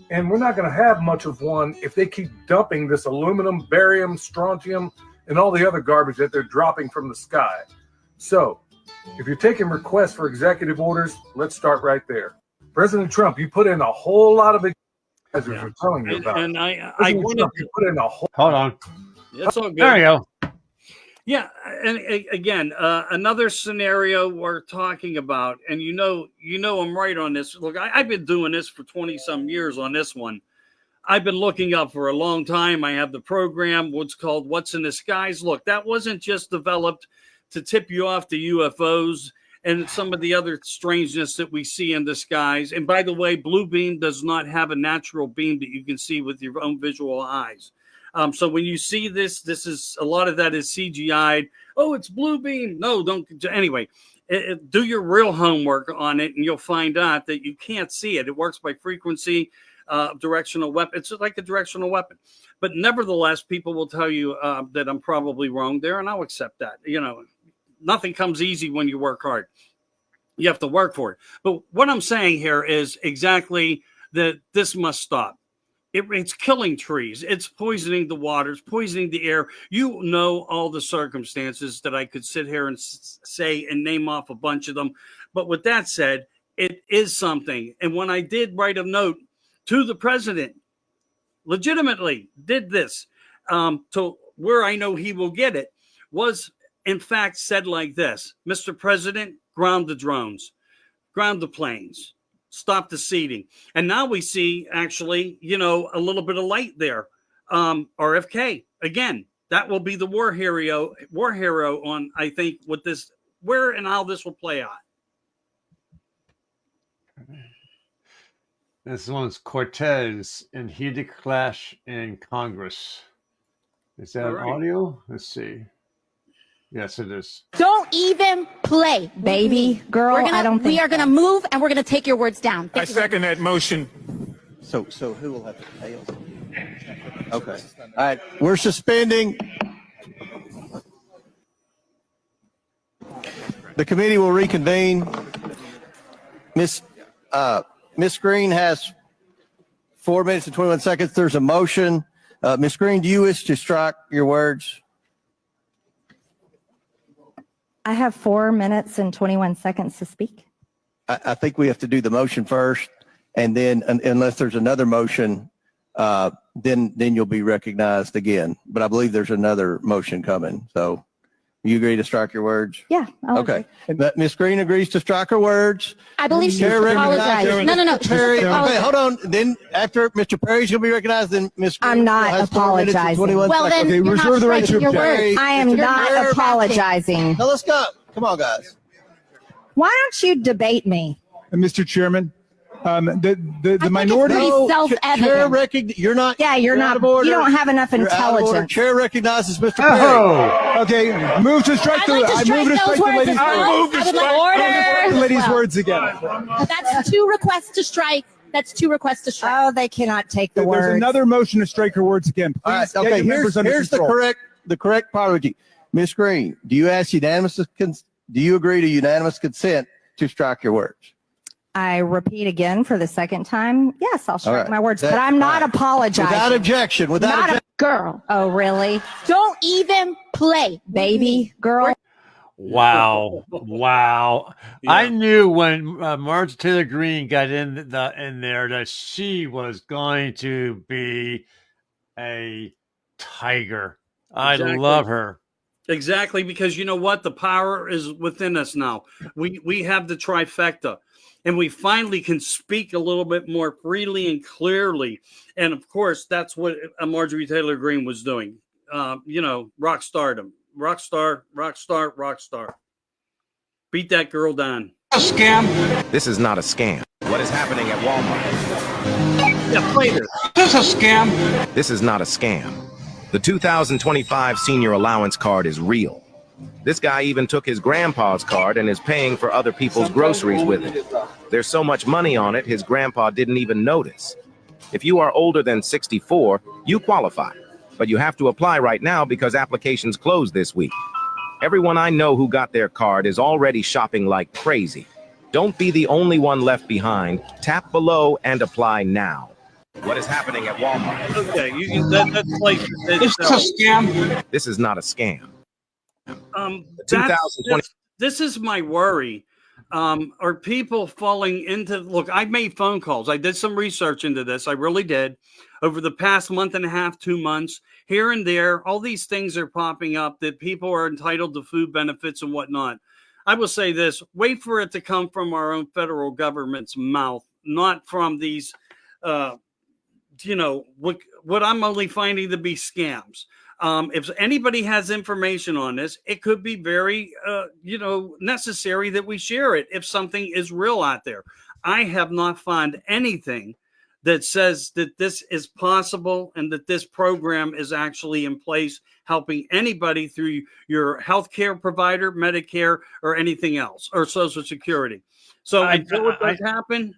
and we're not going to have much of one if they keep dumping this aluminum, barium, strontium, and all the other garbage that they're dropping from the sky. So, if you're taking requests for executive orders, let's start right there. President Trump, you put in a whole lot of advisors are telling you about. And I wanted to put in a whole. Hold on. It's all good. There you go. Yeah, and again, another scenario we're talking about, and you know, I'm right on this. Look, I've been doing this for 20-some years on this one. I've been looking up for a long time. I have the program, what's called What's in the Skies. Look, that wasn't just developed to tip you off to UFOs and some of the other strangeness that we see in the skies. And by the way, blue beam does not have a natural beam that you can see with your own visual eyes. So when you see this is a lot of that is CGI'd. Oh, it's blue beam. No, don't. Anyway, do your real homework on it, and you'll find out that you can't see it. It works by frequency. directional weapon. It's like a directional weapon. But nevertheless, people will tell you that I'm probably wrong there, and I'll accept that. Nothing comes easy when you work hard. You have to work for it. But what I'm saying here is exactly that this must stop. It's killing trees. It's poisoning the waters, poisoning the air. You know all the circumstances that I could sit here and say and name off a bunch of them. But with that said, it is something. And when I did write a note to the president, legitimately did this to where I know he will get it, was in fact said like this: Mr. President, ground the drones, ground the planes, stop the seeding. And now we see actually, a little bit of light there. RFK, again, that will be the war hero on, I think, what this, where and how this will play out. This one's Cortez and heated clash in Congress. Is that All right. audio? Let's see. Yes, it is. Don't even play, baby girl. We are gonna move, and we're gonna take your words down. I second that motion. So who will have to pay us? Okay. All right. We're suspending. The committee will reconvene. Miss Green has 4 minutes and 21 seconds. There's a motion. Miss Green, do you wish to strike your words? I have 4 minutes and 21 seconds to speak. I think we have to do the motion first, and then unless there's another motion, then you'll be recognized again. But I believe there's another motion coming. So you agree to strike your words? Yeah. Okay. But Ms. Green agrees to strike her words. I believe she Chair apologized. recognizes- No. Perry, okay, hold on. Then after Mr. Perry's going to be recognized, then Ms. Green I'm not has 4 minutes and apologizing. 21 Well, seconds. then you're not striking your words. I am not apologizing. Now let's go. Come on, guys. Why don't you debate me? Mr. Chairman, the minority. pretty self-evident. You're not. Yeah, you're not. out of order. You don't have enough You're out of order. intelligence. Chair recognizes Mr. Perry. Oh, okay. Move to strike I'd like to strike those words as well. I would like order. the lady's Well, words again. That's 2 requests to strike. That's 2 requests to strike. Oh, they cannot take the There's words. another motion to strike her words again. Please All right. get Okay. your members under Here's the control. correct priority. Ms. Green, do you agree to unanimous consent to strike your words? I repeat again for the second time. Yes, I'll strike right. my words, but I'm not apologizing. Without objection. Without Not objection. a girl. Oh, really? Don't even play, baby girl. Wow. Wow. I knew when Marjorie Taylor Greene got in there that she was going to be a tiger. Exactly. I love her. Exactly, because you know what? The power is within us now. We have the trifecta, and we finally can speak a little bit more freely and clearly. And of course, that's what Marjorie Taylor Greene was doing. Rock stardom, rock star. Beat that girl down. A scam. This is not a scam. What is happening at Walmart? Yeah, play this. This is a scam. This is not a scam. The 2025 senior allowance card is real. This guy even took his grandpa's card and is paying for other people's groceries with it. There's so much money on it, his grandpa didn't even notice. If you are older than 64, you qualify. But you have to apply right now because applications close this week. Everyone I know who got their card is already shopping like crazy. Don't be the only one left behind. Tap below and apply now. What is happening at Walmart? Okay, that's like This is a scam. This is not a scam. This is my worry. Are people falling into? Look, I made phone calls. I did some research into this. I really did. Over the past month and a half, 2 months, here and there, all these things are popping up that people are entitled to food benefits and whatnot. I will say this: wait for it to come from our own federal government's mouth, not from these. What I'm only finding to be scams. If anybody has information on this, it could be very, necessary that we share it if something is real out there. I have not found anything that says that this is possible and that this program is actually in place, helping anybody through your healthcare provider, Medicare, or anything else, or Social Security. So until it does happen,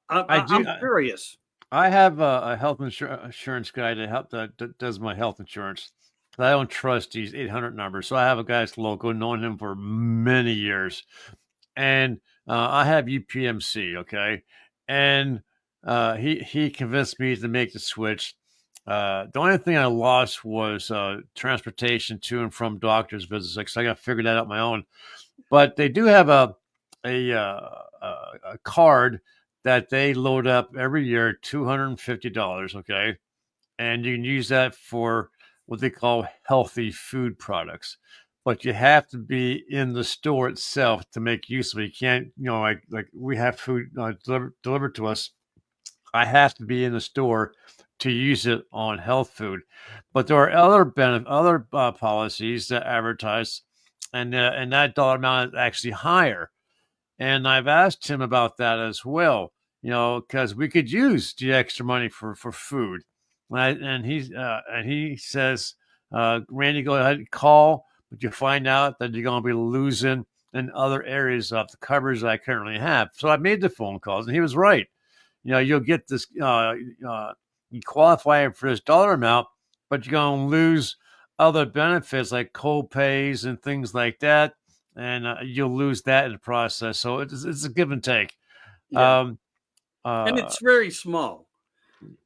I'm curious. I have a health insurance guy that does my health insurance. I don't trust these 800 numbers, so I have a guy that's local, known him for many years, and I have UPMC, okay, and he convinced me to make the switch. The only thing I lost was transportation to and from doctor's visits, because I got to figure that out on my own. But they do have a card that they load up every year, $250, okay? And you can use that for what they call healthy food products. But you have to be in the store itself to make use of it. You can't, like we have food delivered to us. I have to be in the store to use it on health food. But there are other policies that advertise, and that dollar amount is actually higher. And I've asked him about that as well, because we could use the extra money for food. And he says, Randy, go ahead and call, but you find out that you're going to be losing in other areas of the coverage that I currently have. So I made the phone calls, and he was right. You'll get this, you qualify for this dollar amount, but you're going to lose other benefits like co-pays and things like that. And you'll lose that in the process. So it's a give and take. Yeah. And it's very small.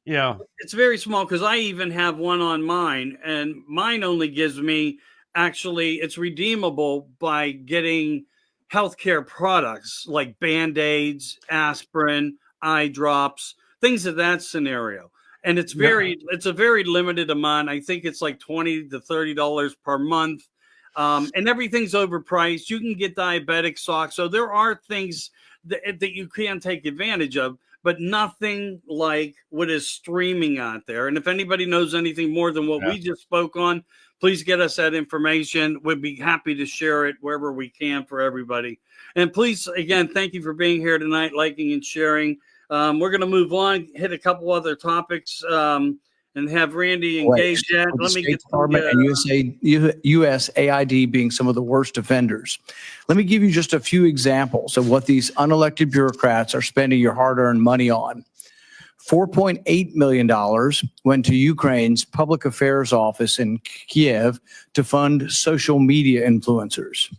Yeah. It's very small because I even have one on mine, and mine only gives me, actually, it's redeemable by getting healthcare products like Band-Aids, aspirin, eye drops, things of that scenario. And it's a very limited amount. I think it's like $20 to $30 per month. And everything's overpriced. You can get diabetic socks. So there are things that you can take advantage of, but nothing like what is streaming out there. And if anybody knows anything more than what we just spoke on, please get us that information. We'd be happy to share it wherever we can for everybody. And please, again, thank you for being here tonight, liking and sharing. We're going to move on, hit a couple other topics, and have Randy engage that. Let me get Department and USAID being some of the worst offenders. Let me give you just a few examples of what these unelected bureaucrats are spending your hard-earned money on. $4.8 million went to Ukraine's public affairs office in Kiev to fund social media influencers.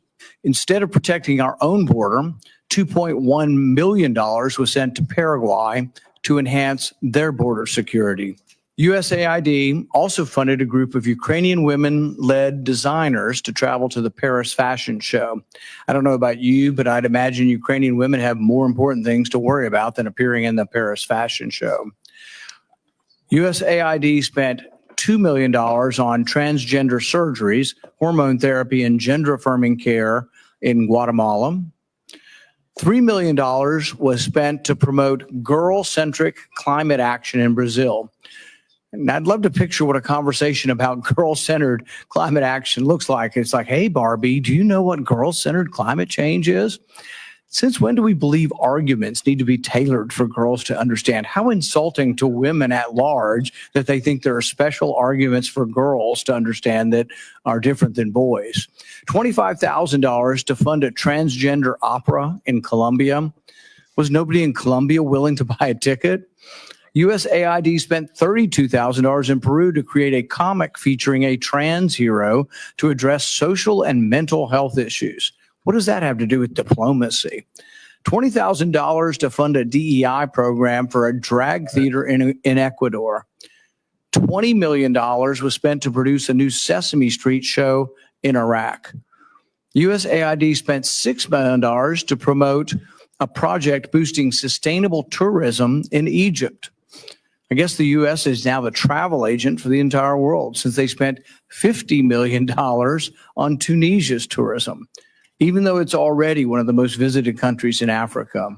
Instead of protecting our own border, $2.1 million was sent to Paraguay to enhance their border security. USAID also funded a group of Ukrainian women-led designers to travel to the Paris Fashion Show. I don't know about you, but I'd imagine Ukrainian women have more important things to worry about than appearing in the Paris Fashion Show. USAID spent $2 million on transgender surgeries, hormone therapy, and gender-affirming care in Guatemala. $3 million was spent to promote girl-centric climate action in Brazil. And I'd love to picture what a conversation about girl-centered climate action looks like. It's like, hey, Barbie, do you know what girl-centered climate change is? Since when do we believe arguments need to be tailored for girls to understand? How insulting to women at large that they think there are special arguments for girls to understand that are different than boys. $25,000 to fund a transgender opera in Colombia. Was nobody in Colombia willing to buy a ticket? USAID spent $32,000 in Peru to create a comic featuring a trans hero to address social and mental health issues. What does that have to do with diplomacy? $20,000 to fund a DEI program for a drag theater in Ecuador. $20 million was spent to produce a new Sesame Street show in Iraq. USAID spent $6 million to promote a project boosting sustainable tourism in Egypt. I guess the U.S. is now the travel agent for the entire world since they spent $50 million on Tunisia's tourism, even though it's already one of the most visited countries in Africa.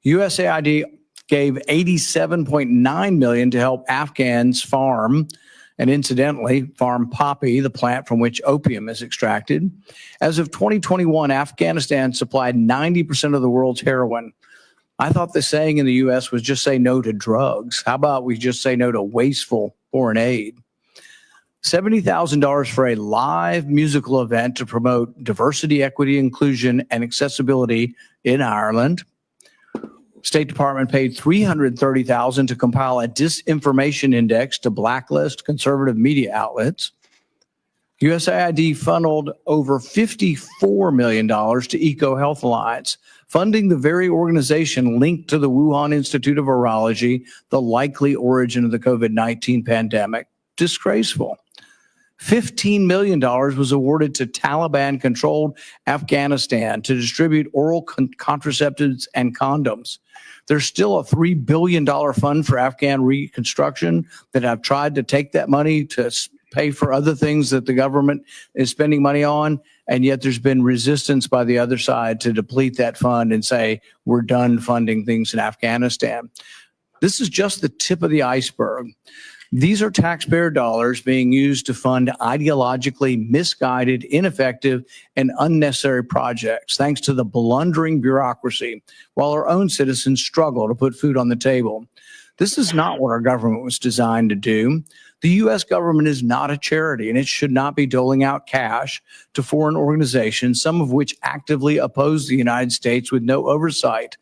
USAID gave $87.9 million to help Afghans farm, and incidentally, farm poppy, the plant from which opium is extracted. As of 2021, Afghanistan supplied 90% of the world's heroin. I thought the saying in the U.S. was just say no to drugs. How about we just say no to wasteful foreign aid? $70,000 for a live musical event to promote diversity, equity, inclusion, and accessibility in Ireland. State Department paid $330,000 to compile a disinformation index to blacklist conservative media outlets. USAID funneled over $54 million to EcoHealth Alliance, funding the very organization linked to the Wuhan Institute of Virology, the likely origin of the COVID-19 pandemic. Disgraceful. $15 million was awarded to Taliban-controlled Afghanistan to distribute oral contraceptives and condoms. There's still a $3 billion fund for Afghan reconstruction that have tried to take that money to pay for other things that the government is spending money on, and yet there's been resistance by the other side to deplete that fund and say, we're done funding things in Afghanistan. This is just the tip of the iceberg. These are taxpayer dollars being used to fund ideologically misguided, ineffective, and unnecessary projects, thanks to the blundering bureaucracy, while our own citizens struggle to put food on the table. This is not what our government was designed to do. The U.S. government is not a charity, and it should not be doling out cash to foreign organizations, some of which actively oppose the United States with no oversight.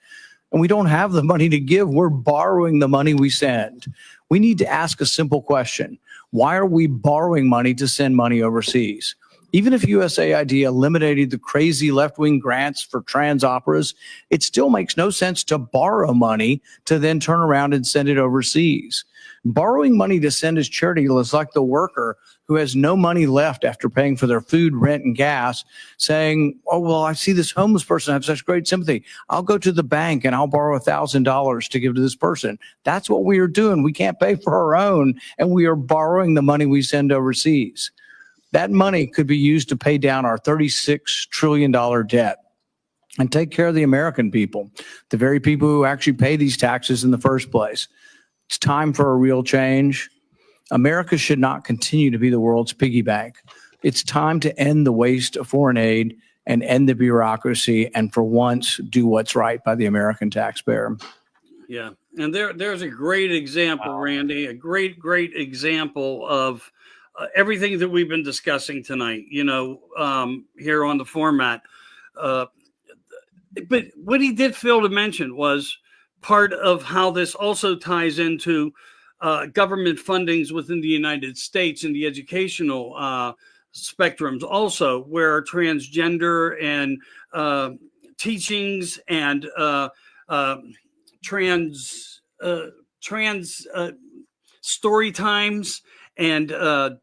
And we don't have the money to give. We're borrowing the money we send. We need to ask a simple question. Why are we borrowing money to send money overseas? Even if USAID eliminated the crazy left-wing grants for trans operas, it still makes no sense to borrow money to then turn around and send it overseas. Borrowing money to send as charity is like the worker who has no money left after paying for their food, rent, and gas, saying, oh, well, I see this homeless person. I have such great sympathy. I'll go to the bank and I'll borrow $1,000 to give to this person. That's what we are doing. We can't pay for our own, and we are borrowing the money we send overseas. That money could be used to pay down our $36 trillion debt and take care of the American people, the very people who actually pay these taxes in the first place. It's time for a real change. America should not continue to be the world's piggy bank. It's time to end the waste of foreign aid and end the bureaucracy, and for once do what's right by the American taxpayer. Yeah, and there's a great example, Randy, a great example of everything that we've been discussing tonight, here on the format. But what he did fail to mention was part of how this also ties into government fundings within the United States and the educational spectrums also, where transgender and teachings and trans story times and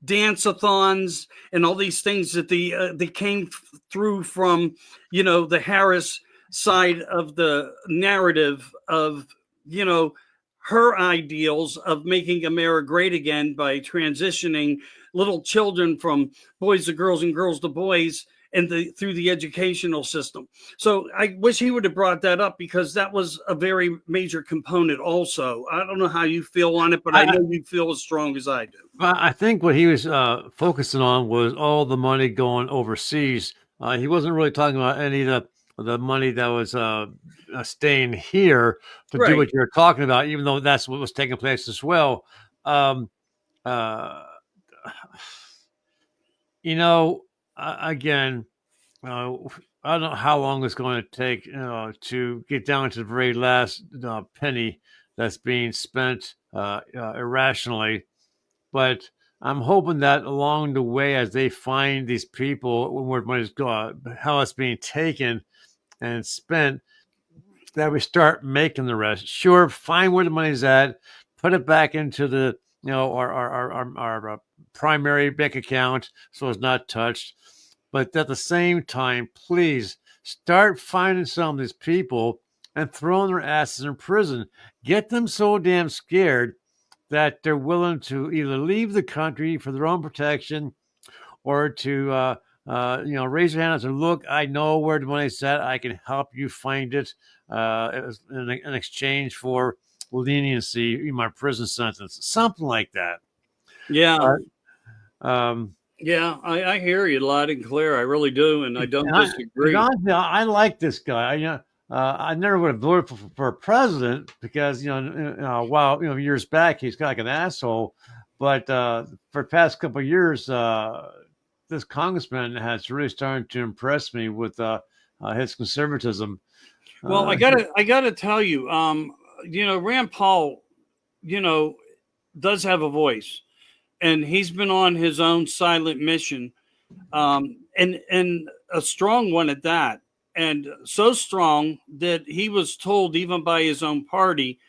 dance-a-thons and all these things that they came through from, the Harris side of the narrative of, her ideals of making America great again by transitioning little children from boys to girls and girls to boys and through the educational system. So I wish he would have brought that up, because that was a very major component also. I don't know how you feel on it, but I know you feel as strong as I do. I think what he was focusing on was all the money going overseas. He wasn't really talking about any of the money that was staying here to do what you're talking about, even though that's what was taking place as well. Again, I don't know how long it's going to take to get down to the very last penny that's being spent irrationally. But I'm hoping that along the way, as they find these people, where money's going, how it's being taken and spent, that we start making the rest. Sure, find where the money's at, put it back into the our primary bank account so it's not touched. But at the same time, please start finding some of these people and throwing their asses in prison. Get them so damn scared that they're willing to either leave the country for their own protection or to raise their hands and look, I know where the money's at. I can help you find it in exchange for leniency in my prison sentence, something like that. Yeah. Yeah, I hear you loud and clear. I really do, and I don't disagree. I like this guy. I never would have voted for president because, years back, he's kind of like an asshole. But for the past couple of years, this congressman has really started to impress me with his conservatism. Well, I gotta tell you, Rand Paul, does have a voice, and he's been on his own silent mission, and a strong one at that, and so strong that he was told even by his own party,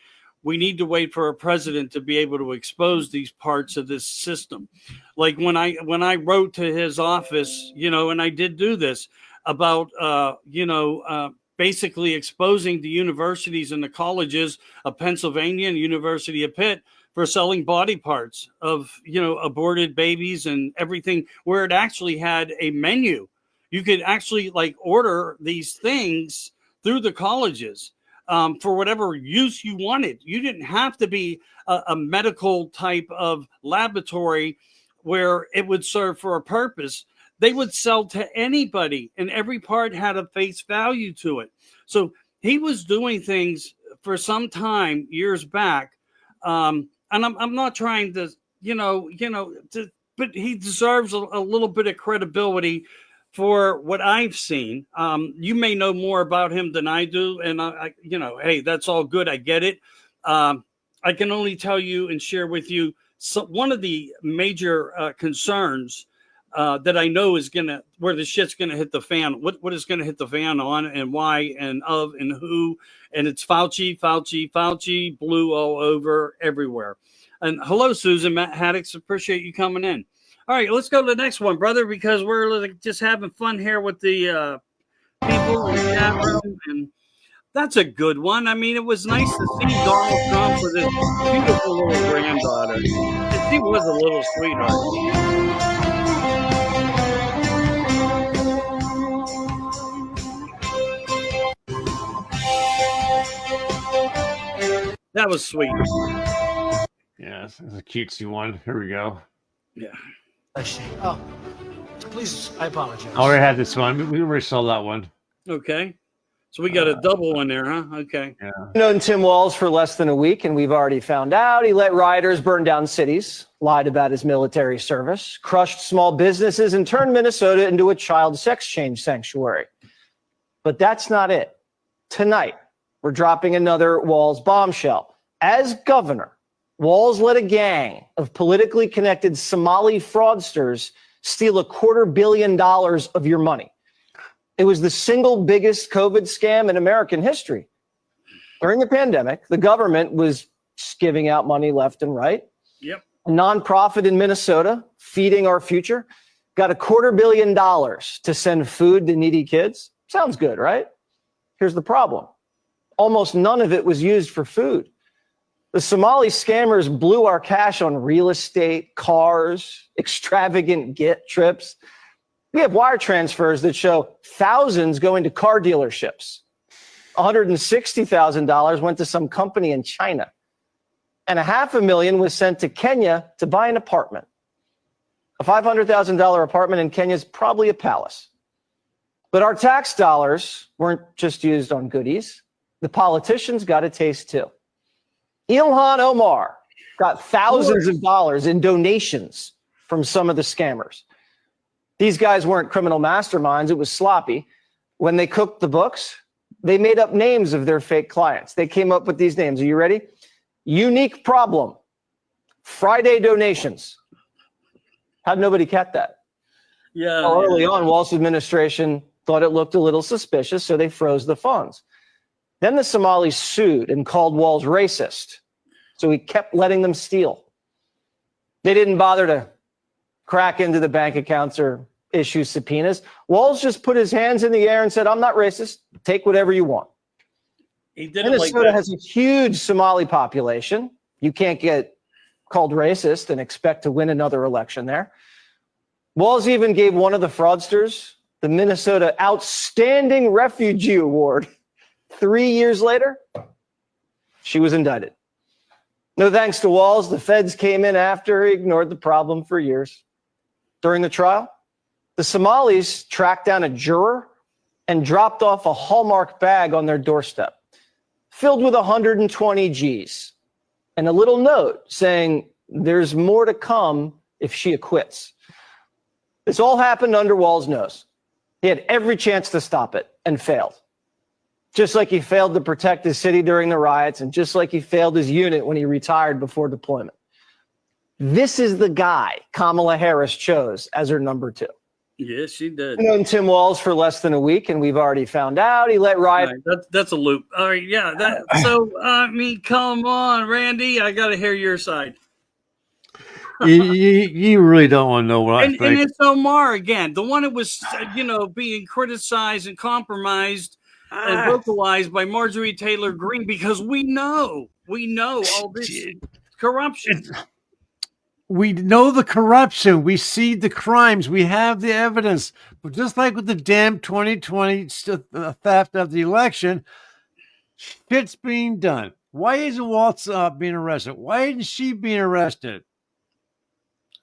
we need to wait for a president to be able to expose these parts of this system. Like when I wrote to his office, and I did do this about basically exposing the universities and the colleges of Pennsylvania and University of Pitt for selling body parts of aborted babies and everything, where it actually had a menu. You could actually order these things through the colleges for whatever use you wanted. You didn't have to be a medical type of laboratory where it would serve for a purpose. They would sell to anybody, and every part had a face value to it. So he was doing things for some time years back, and I'm not trying to, but he deserves a little bit of credibility for what I've seen. You may know more about him than I do, and hey, that's all good. I get it. I can only tell you and share with you one of the major concerns that I know is where the shit's gonna hit the fan. What is gonna hit the fan on, and why, and who, and it's Fauci, blue all over everywhere. And hello, Susan, Matt Haddix, appreciate you coming in. All right, let's go to the next one, brother, because we're just having fun here with the people in the chat room, and that's a good one. I mean, it was nice to see Donald Trump with his beautiful little granddaughter. And she was a little sweetheart. That was sweet. Yeah, it's a cutesy one. Here we go. Yeah. Oh, please, I apologize. I already had this one. We already saw that one. Okay. So we got a double one there, huh? Okay. Yeah. Known Tim Walz for less than a week, and we've already found out he let rioters burn down cities, lied about his military service, crushed small businesses, and turned Minnesota into a child sex change sanctuary. But that's not it. Tonight, we're dropping another Walz bombshell. As governor, Walz let a gang of politically connected Somali fraudsters steal $250 million of your money. It was the single biggest COVID scam in American history. During the pandemic, the government was just giving out money left and right. Yep. A nonprofit in Minnesota, Feeding Our Future, got $250 million to send food to needy kids. Sounds good, right? Here's the problem. Almost none of it was used for food. The Somali scammers blew our cash on real estate, cars, extravagant get trips. We have wire transfers that show thousands going to car dealerships. $160,000 went to some company in China. And $500,000 was sent to Kenya to buy an apartment. A $500,000 apartment in Kenya is probably a palace. But our tax dollars weren't just used on goodies. The politicians got a taste too. Ilhan Omar got thousands of dollars in donations from some of the scammers. These guys weren't criminal masterminds. It was sloppy. When they cooked the books, they made up names of their fake clients. They came up with these names. Are you ready? Unique Problem. Friday Donations. How'd nobody catch that? Yeah. Well, early on, Walz's administration thought it looked a little suspicious, so they froze the funds. Then the Somalis sued and called Walz racist. So he kept letting them steal. They didn't bother to crack into the bank accounts or issue subpoenas. Walz just put his hands in the air and said, I'm not racist. Take whatever you want. He did it Minnesota like that. has a huge Somali population. You can't get called racist and expect to win another election there. Walz even gave one of the fraudsters the Minnesota Outstanding Refugee Award. 3 years later, she was indicted. No thanks to Walz, the feds came in after, ignored the problem for years. During the trial, the Somalis tracked down a juror and dropped off a Hallmark bag on their doorstep, filled with 120 G's, and a little note saying, there's more to come if she acquits. This all happened under Walz's nose. He had every chance to stop it and failed. just like he failed to protect his city during the riots, and just like he failed his unit when he retired before deployment. This is the guy Kamala Harris chose as her number 2. Yes, she did. I've known Tim Walz for less than a week, and we've already found out he let riot. Right, that's a loop. All right, yeah. So I mean, come on, Randy, I got to hear your side. you really don't want to know what I think. And it's Omar again, the one that was, being criticized and compromised and vocalized by Marjorie Taylor Greene, because we know all this corruption. We know the corruption. We see the crimes. We have the evidence. But just like with the damn 2020 theft of the election, shit's being done. Why isn't Waltz being arrested? Why isn't she being arrested?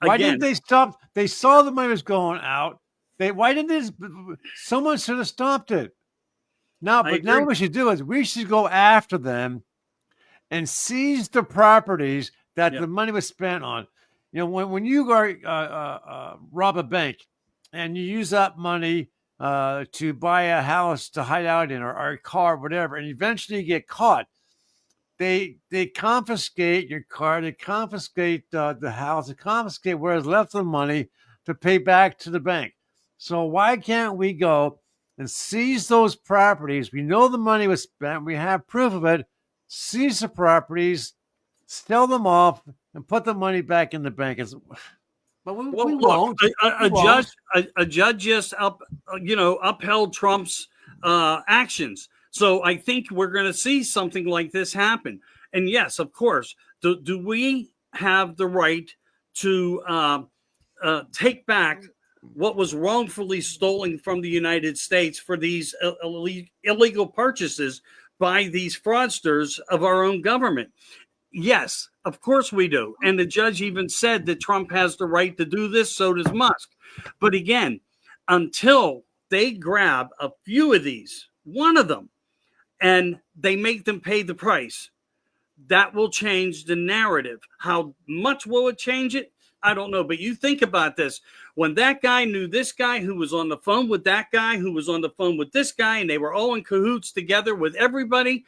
Why didn't they stop? They saw the money was going out. Why didn't someone should have stopped it? Now what we should do is we should go after them and seize the properties that the money was spent on. When you go rob a bank and you use that money to buy a house to hide out in, or a car, whatever, and eventually you get caught, they confiscate your car, they confiscate the house, they confiscate where's left of the money to pay back to the bank. So why can't we go and seize those properties? We know the money was spent. We have proof of it. Seize the properties, sell them off, and put the money back in the bank. But we won't. A judge just upheld Trump's actions. So I think we're going to see something like this happen. And yes, of course, do we have the right to take back what was wrongfully stolen from the United States for these illegal purchases by these fraudsters of our own government? Yes, of course we do. And the judge even said that Trump has the right to do this, so does Musk. But again, until they grab a few of these, one of them, and they make them pay the price, that will change the narrative. How much will it change it? I don't know. But you think about this. When that guy knew this guy who was on the phone with that guy who was on the phone with this guy, and they were all in cahoots together with everybody,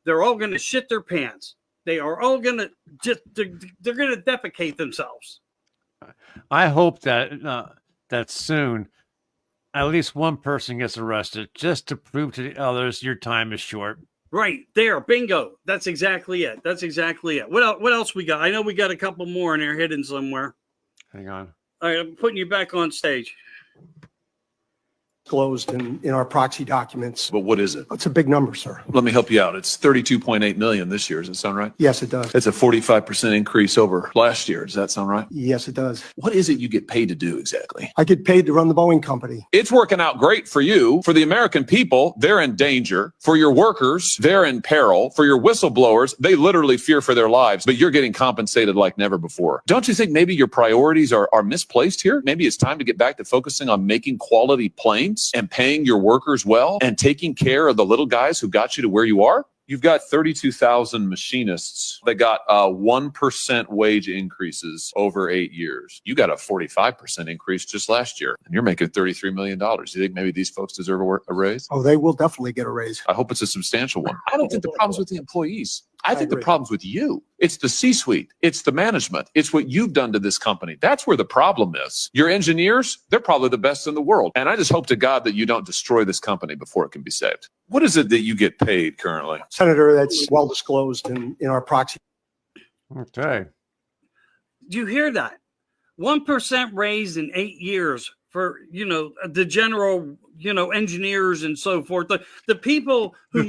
they're all going to shit their pants. They are all going to they're going to defecate themselves. I hope that soon at least one person gets arrested, just to prove to the others your time is short. Right there. Bingo. That's exactly it. What else we got? I know we got a couple more in there hidden somewhere. Hang on. All right, I'm putting you back on stage. Disclosed in our proxy documents. But what is it? It's a big number, sir. Let me help you out. It's 32.8 million this year. Does that sound right? Yes, it does. It's a 45% increase over last year. Does that sound right? Yes, it does. What is it you get paid to do exactly? I get paid to run the Boeing company. It's working out great for you. For the American people, they're in danger. For your workers, they're in peril. For your whistleblowers, they literally fear for their lives, but you're getting compensated like never before. Don't you think maybe your priorities are misplaced here? Maybe it's time to get back to focusing on making quality planes and paying your workers well and taking care of the little guys who got you to where you are? You've got 32,000 machinists that got 1% wage increases over 8 years. You got a 45% increase just last year, and you're making $33 million. Do you think maybe these folks deserve a raise? Oh, they will definitely get a raise. I hope it's a substantial one. I don't think the problem's with the employees. I think the problem's with you. It's the C-suite. It's the management. It's what you've done to this company. That's where the problem is. Your engineers, they're probably the best in the world. And I just hope to God that you don't destroy this company before it can be saved. What is it that you get paid currently? Senator, that's well disclosed in our proxy. Okay. Do you hear that? 1% raise in 8 years for, the general, engineers and so forth. The people who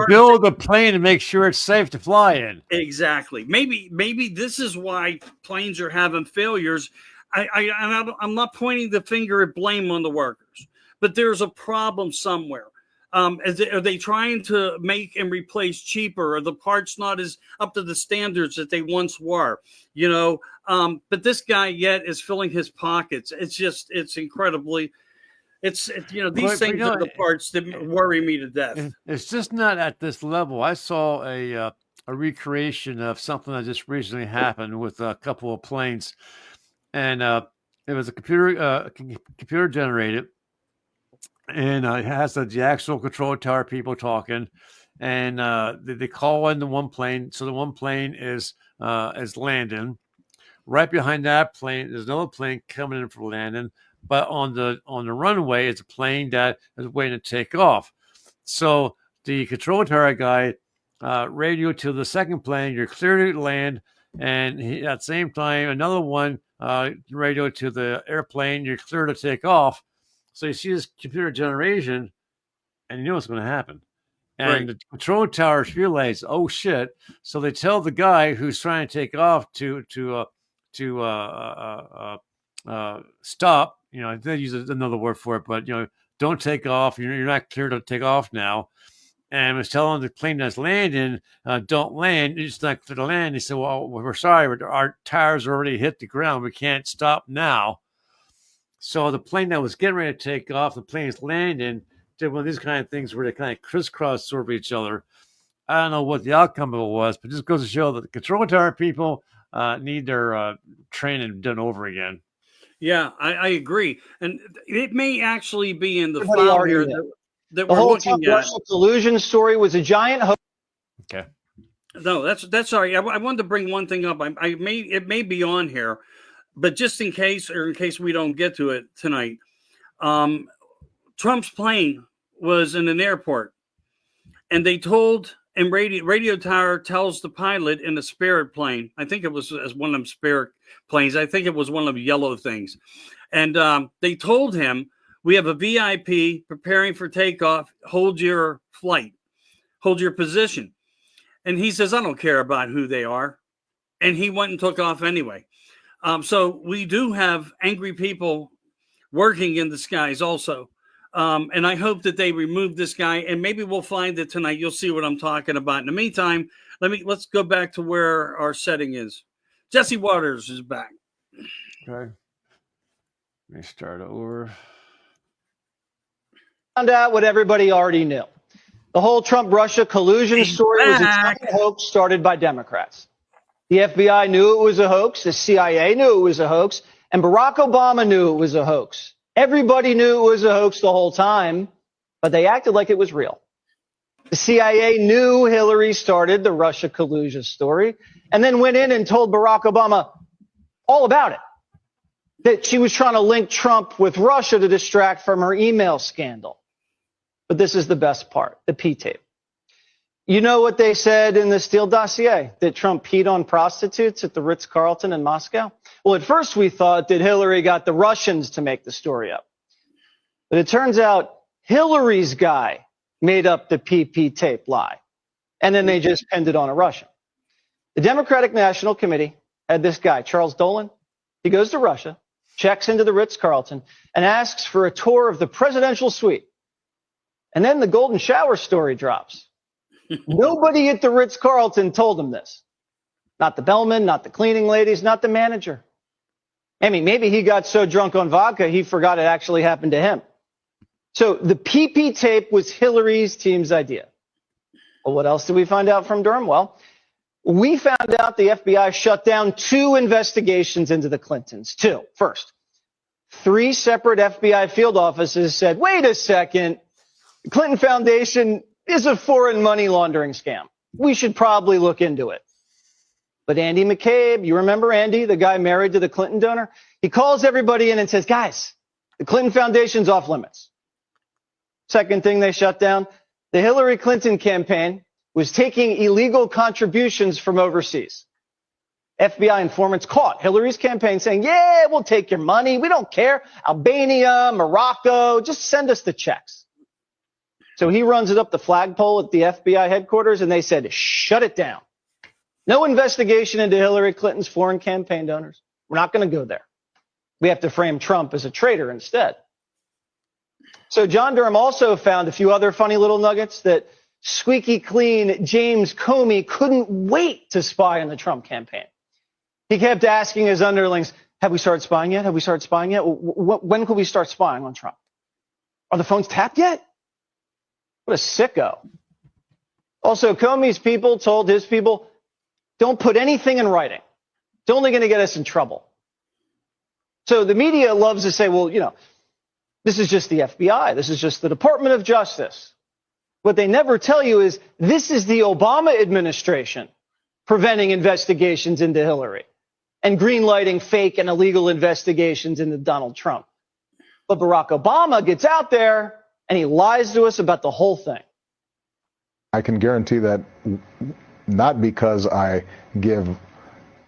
build a plane and make sure it's safe to fly in. Exactly. Maybe this is why planes are having failures. I'm not pointing the finger at blame on the workers, but there's a problem somewhere. Are they trying to make and replace cheaper? Are the parts not as up to the standards that they once were? But this guy yet is filling his pockets. It's incredibly, these things are the parts that worry me to death. It's just not at this level. I saw a recreation of something that just recently happened with a couple of planes, and it was a computer generated. and it has the actual control tower people talking, and they call in the one plane. So the one plane is landing. Right behind that plane, there's another plane coming in for landing. But on the runway, it's a plane that is waiting to take off. So the control tower guy radioed to the second plane, "You're clear to land." And at the same time, another one radioed to the airplane, "You're clear to take off." So you see this computer generation, and you know what's going to happen. And the control towers realize, oh shit! So they tell the guy who's trying to take off to stop. They use another word for it, but don't take off. You're not clear to take off now. And was telling the plane that's landing, don't land. It's not clear to land. He said, well, we're sorry, our tires already hit the ground. We can't stop now. So the plane that was getting ready to take off, the plane's landing, did one of these kind of things where they kind of crisscross over each other. I don't know what the outcome of it was, but just goes to show that the control tower people need their training done over again. Yeah, I agree. And it may actually be in the Everybody file already here knew. that The we're whole looking at. Trump-Russia collusion story was a giant hoax. Okay. No, that's sorry. I wanted to bring one thing up. It may be on here, but just in case we don't get to it tonight, Trump's plane was in an airport, and they told, and radio tower tells the pilot in the Spirit plane. I think it was as one of them Spirit planes. I think it was one of the yellow things, and they told him, "We have a VIP preparing for takeoff. Hold your flight, hold your position." And he says, "I don't care about who they are," and he went and took off anyway. So we do have angry people working in the skies also. And I hope that they remove this guy, and maybe we'll find it tonight. You'll see what I'm talking about. In the meantime, let's go back to where our setting is. Jesse Waters is back. Okay. Let me start over. Found out what everybody already knew. The whole Trump-Russia collusion story was a giant hoax started by Democrats. The FBI knew it was a hoax. The CIA knew it was a hoax. And Barack Obama knew it was a hoax. Everybody knew it was a hoax the whole time, but they acted like it was real. The CIA knew Hillary started the Russia collusion story and then went in and told Barack Obama all about it. That she was trying to link Trump with Russia to distract from her email scandal. But this is the best part, the P tape. You know what they said in the Steele dossier? That Trump peed on prostitutes at the Ritz-Carlton in Moscow? Well, at first we thought that Hillary got the Russians to make the story up. But it turns out Hillary's guy made up the PP tape lie. And then they just pinned it on a Russian. The Democratic National Committee had this guy, Charles Dolan. He goes to Russia, checks into the Ritz-Carlton, and asks for a tour of the presidential suite. And then the golden shower story drops. Nobody at the Ritz-Carlton told him this. Not the bellman, not the cleaning ladies, not the manager. I mean, maybe he got so drunk on vodka, he forgot it actually happened to him. So the PP tape was Hillary's team's idea. Well, what else did we find out from Durham? Well, we found out the FBI shut down 2 investigations into the Clintons. 2. First, 3 separate FBI field offices said, wait a second, the Clinton Foundation is a foreign money laundering scam. We should probably look into it. But Andy McCabe, you remember Andy, the guy married to the Clinton donor? He calls everybody in and says, guys, the Clinton Foundation's off limits. Second thing they shut down, the Hillary Clinton campaign was taking illegal contributions from overseas. FBI informants caught Hillary's campaign saying, yeah, we'll take your money. We don't care. Albania, Morocco, just send us the checks. So he runs it up the flagpole at the FBI headquarters, and they said, shut it down. No investigation into Hillary Clinton's foreign campaign donors. We're not going to go there. We have to frame Trump as a traitor instead. So John Durham also found a few other funny little nuggets that squeaky clean James Comey couldn't wait to spy on the Trump campaign. He kept asking his underlings, have we started spying yet? Have we started spying yet? When could we start spying on Trump? Are the phones tapped yet? What a sicko. Also, Comey's people told his people, don't put anything in writing. It's only going to get us in trouble. So the media loves to say, well, you know, This is just the FBI. This is just the Department of Justice. What they never tell you is this is the Obama administration preventing investigations into Hillary and greenlighting fake and illegal investigations into Donald Trump. But Barack Obama gets out there and he lies to us about the whole thing. I can guarantee that not because I give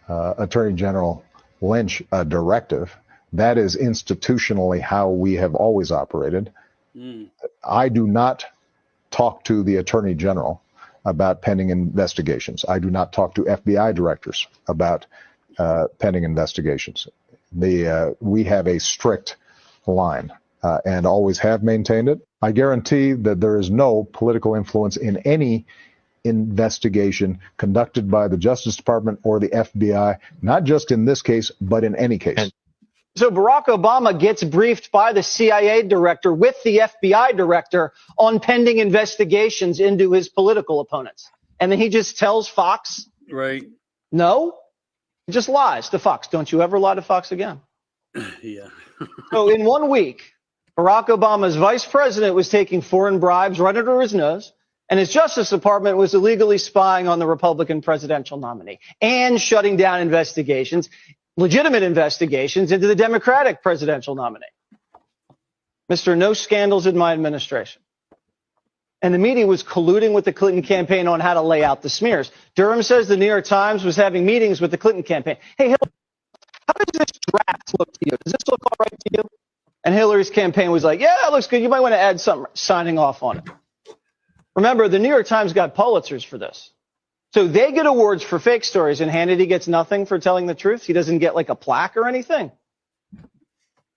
Attorney General Lynch a directive. That is institutionally how we have always operated. I do not talk to the Attorney General about pending investigations. I do not talk to FBI directors about pending investigations. We have a strict line and always have maintained it. I guarantee that there is no political influence in any investigation conducted by the Justice Department or the FBI, not just in this case, but in any case. So Barack Obama gets briefed by the CIA director with the FBI director on pending investigations into his political opponents. And then he just tells Fox, right? No, he just lies to Fox. Don't you ever lie to Fox again. Yeah. So in 1 week, Barack Obama's vice president was taking foreign bribes right under his nose, and his Justice Department was illegally spying on the Republican presidential nominee and shutting down investigations, legitimate investigations into the Democratic presidential nominee. Mr. No scandals in my administration. And the media was colluding with the Clinton campaign on how to lay out the smears. Durham says the New York Times was having meetings with the Clinton campaign. Hey, Hillary, how does this draft look to you? Does this look all right to you? And Hillary's campaign was like, yeah, it looks good. You might want to add something, signing off on it. Remember, the New York Times got Pulitzers for this. So they get awards for fake stories, and Hannity gets nothing for telling the truth. He doesn't get like a plaque or anything.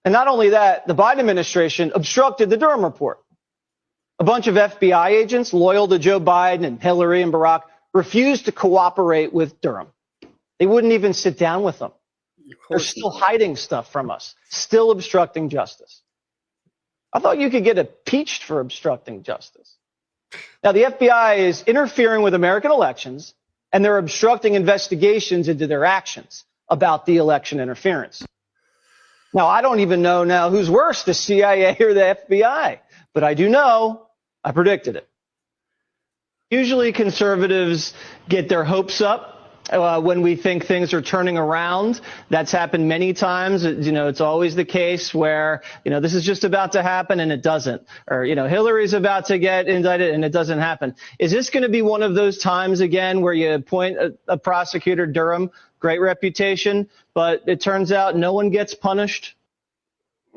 And not only that, the Biden administration obstructed the Durham report. A bunch of FBI agents loyal to Joe Biden and Hillary and Barack refused to cooperate with Durham. They wouldn't even sit down with them. They're still hiding stuff from us, still obstructing justice. I thought you could get impeached for obstructing justice. Now, the FBI is interfering with American elections, and they're obstructing investigations into their actions about the election interference. Now, I don't even know now who's worse, the CIA or the FBI, but I do know I predicted it. Usually conservatives get their hopes up when we think things are turning around. That's happened many times. It's always the case where, this is just about to happen and it doesn't. Or, Hillary's about to get indicted and it doesn't happen. Is this going to be one of those times again where you appoint a prosecutor, Durham, great reputation, but it turns out no one gets punished?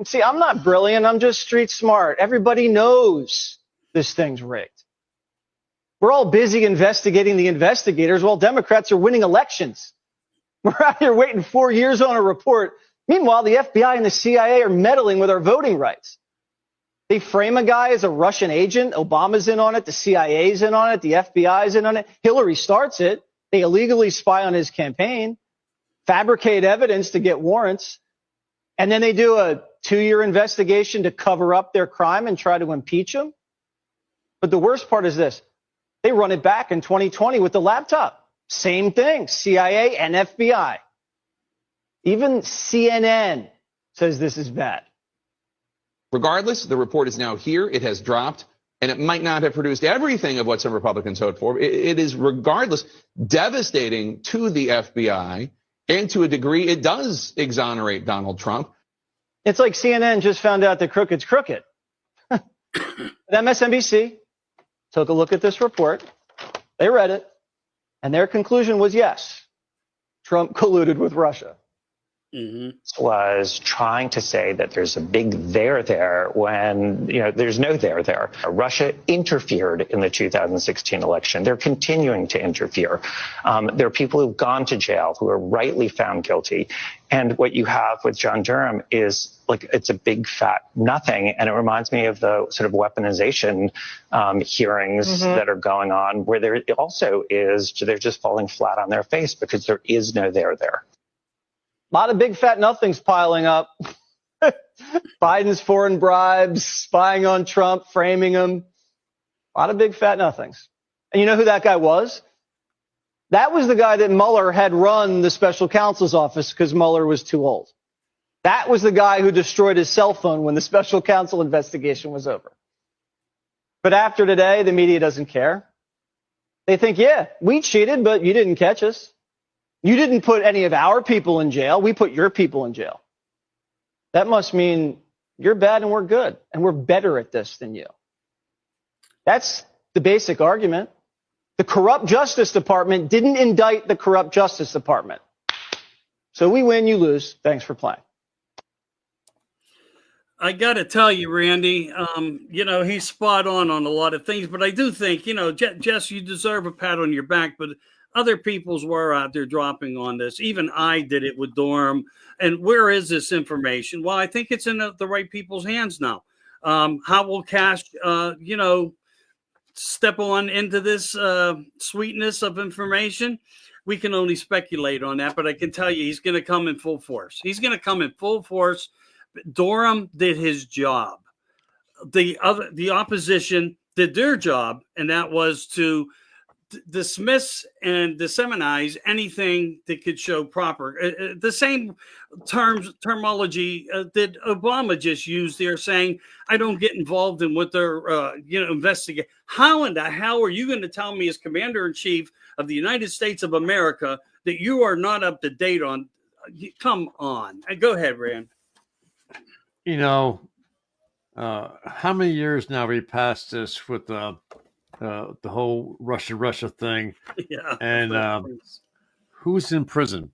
See, I'm not brilliant. I'm just street smart. Everybody knows this thing's rigged. We're all busy investigating the investigators while Democrats are winning elections. We're out here waiting 4 years on a report. Meanwhile, the FBI and the CIA are meddling with our voting rights. They frame a guy as a Russian agent. Obama's in on it. The CIA's in on it. The FBI's in on it. Hillary starts it. They illegally spy on his campaign, fabricate evidence to get warrants, and then they do a 2-year investigation to cover up their crime and try to impeach him. But the worst part is this. They run it back in 2020 with the laptop. Same thing, CIA and FBI. Even CNN says this is bad. Regardless, the report is now here. It has dropped, and it might not have produced everything of what some Republicans hoped for. It is, regardless, devastating to the FBI, and to a degree, it does exonerate Donald Trump. It's like CNN just found out that crooked's crooked. MSNBC took a look at this report. They read it. And their conclusion was, yes, Trump colluded with Russia. Was trying to say that there's a big there when, there's no there. Russia interfered in the 2016 election. They're continuing to interfere. There are people who've gone to jail who are rightly found guilty. And what you have with John Durham is it's a big fat nothing. And it reminds me of the sort of weaponization hearings that are going on, where there also is, they're just falling flat on their face because there is no there. A lot of big fat nothings piling up. Biden's foreign bribes, spying on Trump, framing him. A lot of big fat nothings. And you know who that guy was? That was the guy that Mueller had run the special counsel's office because Mueller was too old. That was the guy who destroyed his cell phone when the special counsel investigation was over. But after today, the media doesn't care. They think, yeah, we cheated, but you didn't catch us. You didn't put any of our people in jail. We put your people in jail. That must mean you're bad and we're good, and we're better at this than you. That's the basic argument. The corrupt Justice Department didn't indict the corrupt Justice Department. So we win, you lose. Thanks for playing. I got to tell you, Randy, he's spot on a lot of things, but I do think, Jess, you deserve a pat on your back, but other people's were out there dropping on this. Even I did it with Durham. And where is this information? Well, I think it's in the right people's hands now. How will Cash, step on into this sweetness of information? We can only speculate on that, but I can tell you he's going to come in full force. He's going to come in full force. Durham did his job. The opposition did their job, and that was to dismiss and disseminize anything that could show proper. The same terminology that Obama just used there, saying, I don't get involved in what they're, investigating. How in the hell are you going to tell me as Commander-in-Chief of the United States of America that you are not up to date on? Come on. Go ahead, Rand. How many years now have we passed this with the whole Russia thing? Yeah. And who's in prison?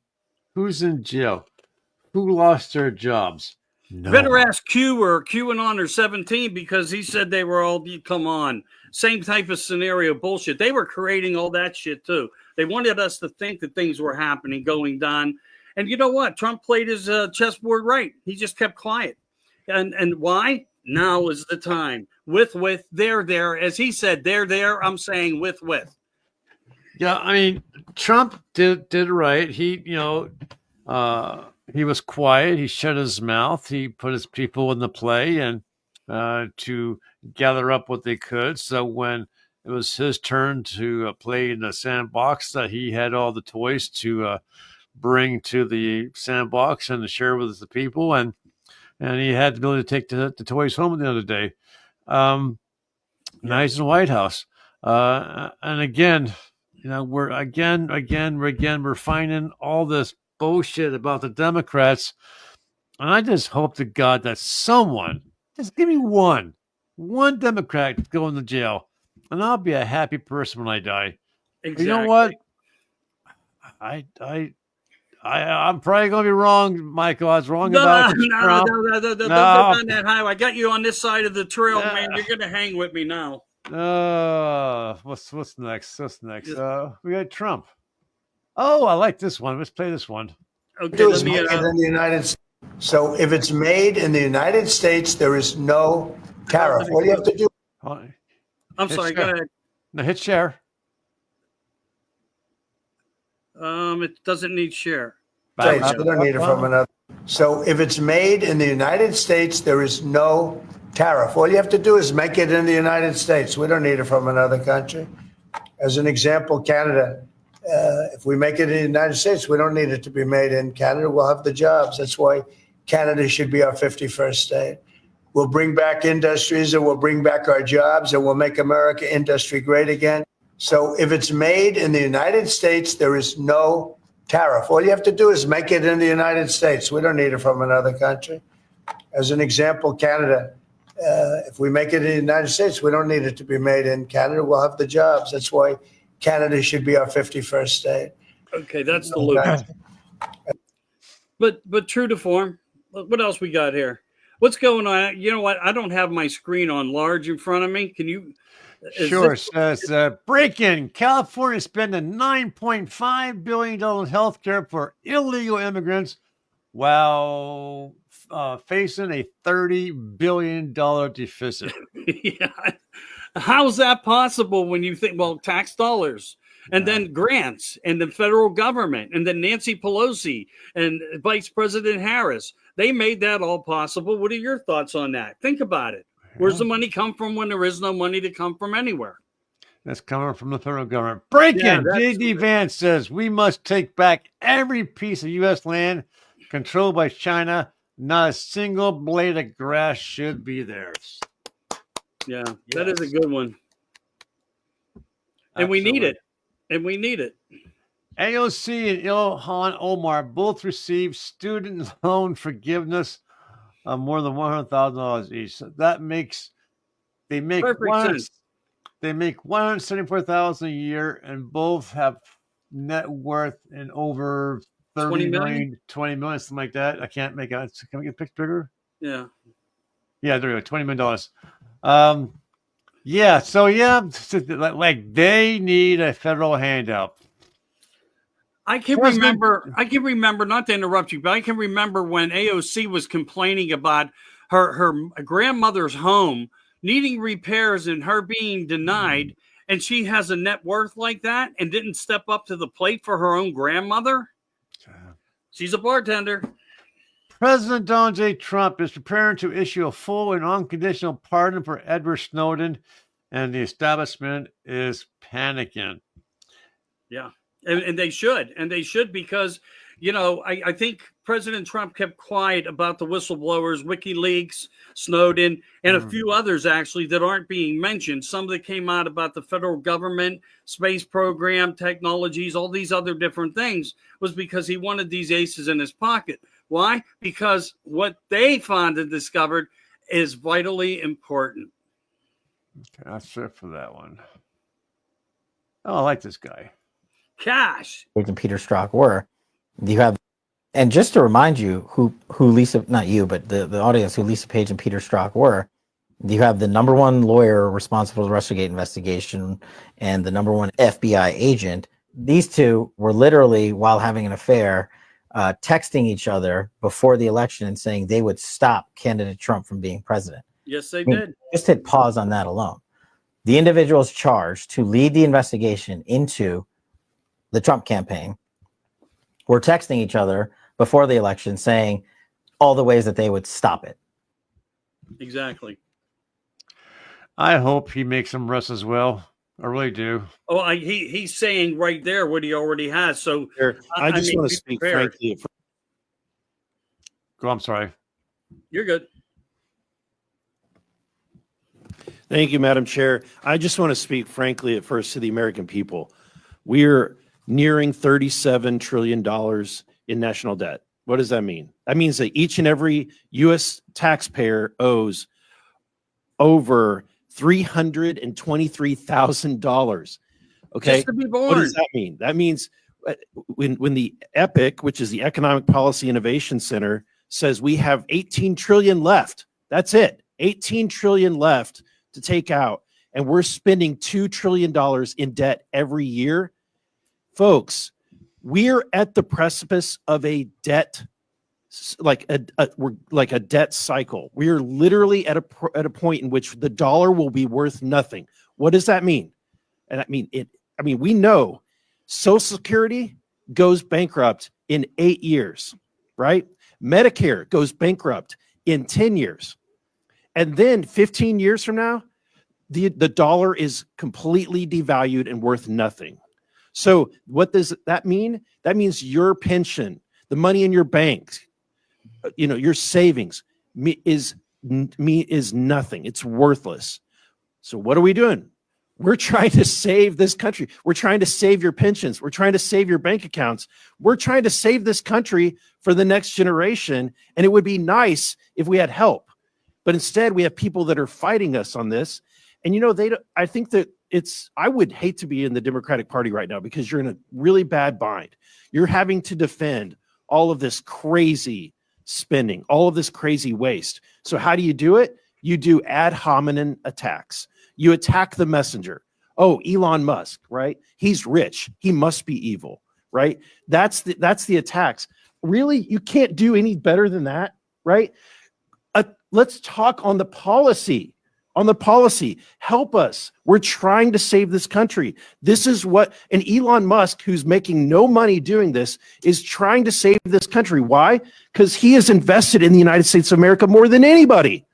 Who's in jail? Who lost their jobs? No. Better ask Q or QAnon or 17, because he said they were all, come on, same type of scenario bullshit. They were creating all that shit too. They wanted us to think that things were happening, going down. And you know what? Trump played his chessboard right. He just kept quiet. And why? Now is the time. With, there. As he said, there. I'm saying with. Yeah, I mean, Trump did right. He was quiet. He shut his mouth. He put his people in the play and to gather up what they could. So when it was his turn to play in the sandbox, that he had all the toys to bring to the sandbox and to share with the people, and he had the ability to take the toys home the other day. Now he's in the White House, and again, we're finding all this bullshit about the Democrats, and I just hope to God that someone, just give me one Democrat going to jail, and I'll be a happy person when I die. Exactly. You know what? I'm probably going to be wrong, Michael. I was wrong about Trump. No, don't go down that highway. I got you on this side of the trail, man. You're going to hang with me now. What's next? We got Trump. Oh, I like this one. Let's play this one. Okay, Make it in the United States. So if it's made in the United States, there is no tariff. What do you have to do? I'm sorry. Go ahead. No, hit share. It doesn't need share. States. We don't need it from another. So if it's made in the United States, there is no tariff. All you have to do is make it in the United States. We don't need it from another country. As an example, Canada. If we make it in the United States, we don't need it to be made in Canada. We'll have the jobs. That's why Canada should be our 51st state. We'll bring back industries, and we'll bring back our jobs, and we'll make America industry great again. So if it's made in the United States, there is no tariff. All you have to do is make it in the United States. We don't need it from another country. As an example, Canada. If we make it in the United States, we don't need it to be made in Canada. We'll have the jobs. That's why Canada should be our 51st state. Okay, that's the loop. But true to form, what else we got here? What's going on? You know what? I don't have my screen on large in front of me. Can you? Sure. Says break-in. California spending $9.5 billion in health care for illegal immigrants while facing a $30 billion deficit. Yeah. How's that possible when you think, well, tax dollars and then grants and the federal government and then Nancy Pelosi and Vice President Harris, they made that all possible. What are your thoughts on that? Think about it. Where's the money come from when there is no money to come from anywhere? That's coming from the federal government. Break-in. J.D. Vance says we must take back every piece of U.S. land controlled by China Not a single blade of grass should be theirs. Yeah, that is a good one. And we need it. And we need it. AOC and Ilhan Omar both received student loan forgiveness of more than $100,000 each. So that makes they make Perfect they make $174,000 a year, and both have net worth in over 30 million, 20 million, something like that. I can't make out. Can we get a picture bigger? Yeah. Yeah, there we go. $20 million. Yeah. So yeah, like they need a federal handout. I can remember, not to interrupt you, but I can remember when AOC was complaining about her grandmother's home needing repairs and her being denied, and she has a net worth like that and didn't step up to the plate for her own grandmother. She's a bartender. President Donald J. Trump is preparing to issue a full and unconditional pardon for Edward Snowden, and the establishment is panicking. Yeah. And they should. And they should because, you know, I think President Trump kept quiet about the whistleblowers, WikiLeaks, Snowden, and a few others, actually, that aren't being mentioned. Some that came out about the federal government, space program, technologies, all these other different things was because he wanted these aces in his pocket. Why? Because what they found and discovered is vitally important. Okay, that's it for that one. Oh, I like this guy. Cash. And Peter Strzok were. You have, and just to remind you who Lisa, not you, but the audience, who Lisa Page and Peter Strzok were, you have the #1 lawyer responsible for the Russiagate investigation and the #1 FBI agent. These two were literally, while having an affair, texting each other before the election and saying they would stop candidate Trump from being president. Yes, they did. Just hit pause on that alone. The individuals charged to lead the investigation into the Trump campaign were texting each other before the election saying all the ways that they would stop it. Exactly. I hope he makes some rest as well. I really do. Oh, he's saying right there what he already has. So I just want to speak frankly. Go, I'm sorry. You're good. Thank you, Madam Chair. I just want to speak frankly at first to the American people. We're nearing $37 trillion in national debt. What does that mean? That means that each and every U.S. taxpayer owes over $323,000. Okay. Just to be born. What does that mean? That means when the EPIC, which is the Economic Policy Innovation Center, says we have 18 trillion left. That's it. 18 trillion left to take out. And we're spending $2 trillion in debt every year. Folks, we're at the precipice of a debt, like a debt cycle. We are literally at a point in which the dollar will be worth nothing. What does that mean? And we know Social Security goes bankrupt in 8 years, right? Medicare goes bankrupt in 10 years. And then 15 years from now, the dollar is completely devalued and worth nothing. So what does that mean? That means your pension, the money in your bank, your savings is nothing. It's worthless. So what are we doing? We're trying to save this country. We're trying to save your pensions. We're trying to save your bank accounts. We're trying to save this country for the next generation. And it would be nice if we had help. But instead, we have people that are fighting us on this. And, I think that I would hate to be in the Democratic Party right now because you're in a really bad bind. You're having to defend all of this crazy spending, all of this crazy waste. So how do you do it? You do ad hominem attacks. You attack the messenger. Oh, Elon Musk, right? He's rich. He must be evil, right? That's the attacks. Really, you can't do any better than that, right? Let's talk on the policy. Help us. We're trying to save this country. This is and Elon Musk, who's making no money doing this, is trying to save this country. Why? Because he has invested in the United States of America more than anybody,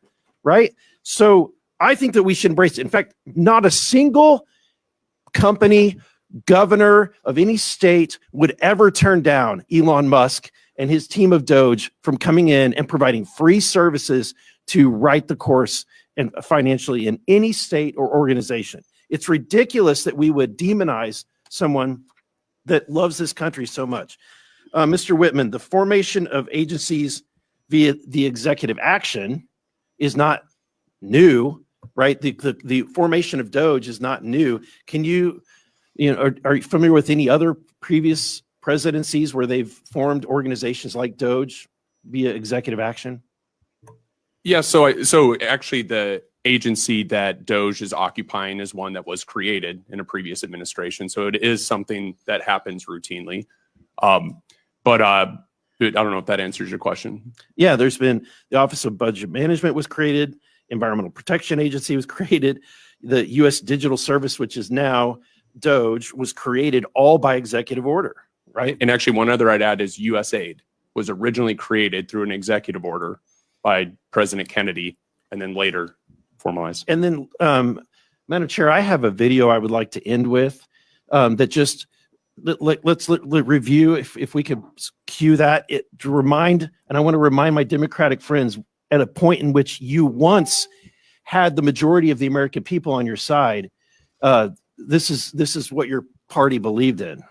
right? So I think that we should embrace it. In fact, not a single company, governor of any state would ever turn down Elon Musk and his team of Doge from coming in and providing free services to right the course and financially in any state or organization. It's ridiculous that we would demonize someone that loves this country so much. Mr. Whitman, the formation of agencies via the executive action is not new, right? The formation of Doge is not new. Can you are you familiar with any other previous presidencies where they've formed organizations like Doge via executive action? Yeah, so actually the agency that Doge is occupying is one that was created in a previous administration. So it is something that happens routinely. But I don't know if that answers your question. Yeah, there's been the Office of Budget Management was created, Environmental Protection Agency was created, the U.S. Digital Service, which is now Doge, was created all by executive order, right? And actually one other I'd add is USAID was originally created through an executive order by President Kennedy and then later formalized. And then, Madam Chair, I have a video I would like to end with that just let's review if we could cue that to remind, and I want to remind my Democratic friends at a point in which you once had the majority of the American people on your side. This is what your party believed in.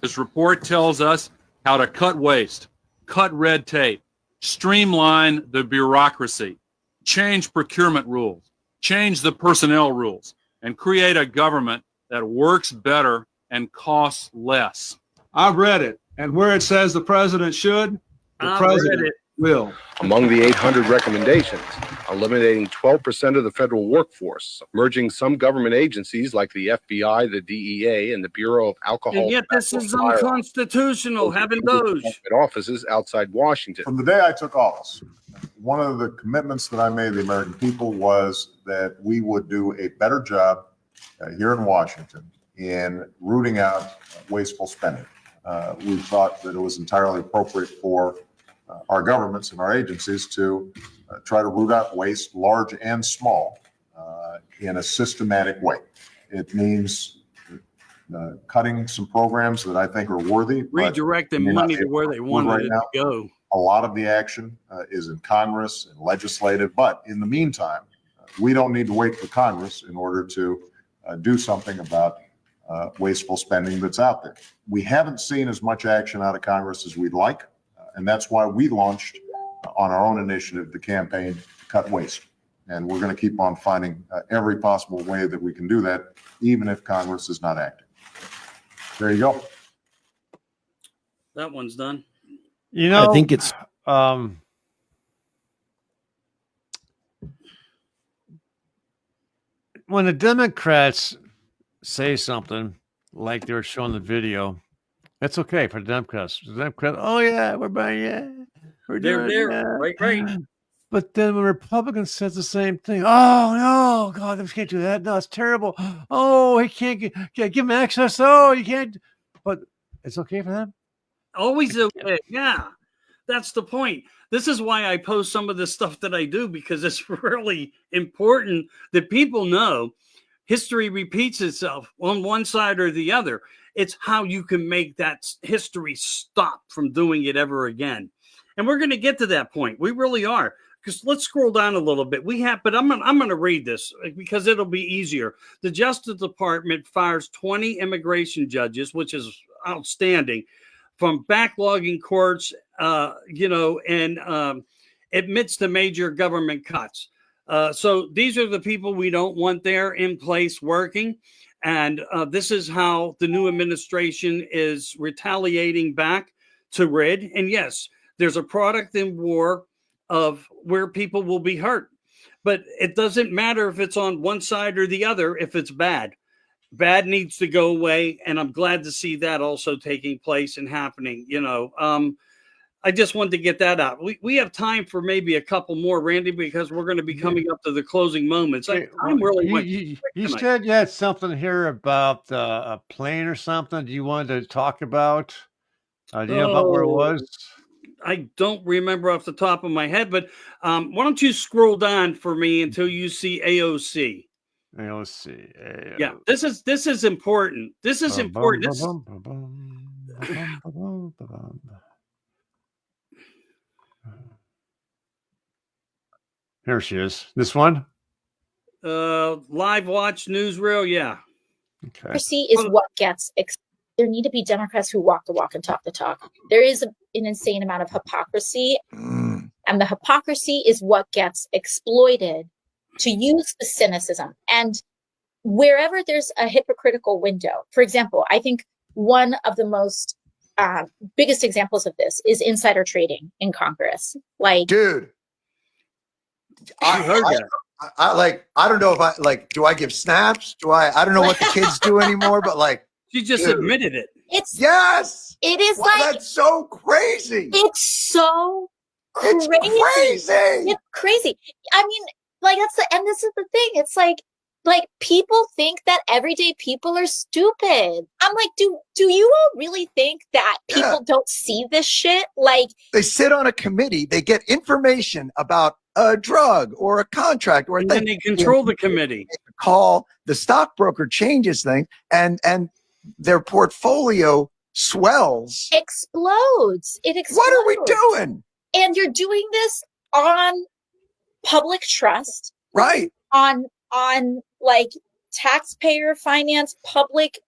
This report tells us how to cut waste, cut red tape, streamline the bureaucracy, change procurement rules, change the personnel rules, and create a government that works better and costs less. I've read it, and where it says the president should, the president will. Among the 800 recommendations, eliminating 12% of the federal workforce, merging some government agencies like the FBI, the DEA, and the Bureau of Alcohol. And yet this is unconstitutional, having those offices outside Washington. From the day I took office, one of the commitments that I made to the American people was that we would do a better job here in Washington in rooting out wasteful spending. We thought that it was entirely appropriate for our governments and our agencies to try to root out waste, large and small, in a systematic way. It means cutting some programs that I think are worthy. Redirecting money to where they wanted it to go. A lot of the action is in Congress and legislative, but in the meantime, we don't need to wait for Congress in order to do something about wasteful spending that's out there. We haven't seen as much action out of Congress as we'd like, and that's why we launched on our own initiative the campaign to cut waste. And we're going to keep on finding every possible way that we can do that, even if Congress is not acting. There you go. That one's done. You know, I think it's when the Democrats say something like they were showing the video, that's okay for the Democrats. The Democrats, oh yeah, we're buying, yeah, we're doing, there, right. But then when Republicans says the same thing, oh no, God, we can't do that. No, it's terrible. Oh, he can't give him access. Oh, you can't. But it's okay for them. Always okay. Yeah, that's the point. This is why I post some of the stuff that I do, because it's really important that people know history repeats itself on one side or the other. It's how you can make that history stop from doing it ever again. And we're going to get to that point. We really are. Because let's scroll down a little bit. But I'm going to read this because it'll be easier. The Justice Department fires 20 immigration judges, which is outstanding, from backlogging courts, and admits to major government cuts. So these are the people we don't want there in place working. And this is how the new administration is retaliating back to rid. And yes, there's a product in war of where people will be hurt. But it doesn't matter if it's on one side or the other if it's bad. Bad needs to go away, and I'm glad to see that also taking place and happening. I just wanted to get that out. We have time for maybe a couple more, Randy, because we're going to be coming up to the closing moments. You said you had something here about a plane or something. Do you want to talk about? Do you know about where it was? I don't remember off the top of my head, but why don't you scroll down for me until you see AOC? AOC. Yeah, this is important. This is important. Here she is. This one? Live watch newsreel. Yeah. Okay. Democracy is what gets. There need to be Democrats who walk the walk and talk the talk. There is an insane amount of hypocrisy, and the hypocrisy is what gets exploited to use the cynicism. And wherever there's a hypocritical window, for example, I think one of the most biggest examples of this is insider trading in Congress. Like, dude, I don't know if do I give snaps? I don't know what the kids do anymore, but like, she just admitted it. It is like, that's so crazy. It's so crazy. It's crazy. I mean, like, and this is the thing. It's like people think that everyday people are stupid. I'm like, do you all really think that people don't see this shit? Like, they sit on a committee, they get information about a drug or a contract or a thing. And they control the committee. Call the stockbroker, changes things, and their portfolio swells. Explodes. It explodes. What are we doing? And you're doing this on public trust. Right. On like taxpayer finance, public,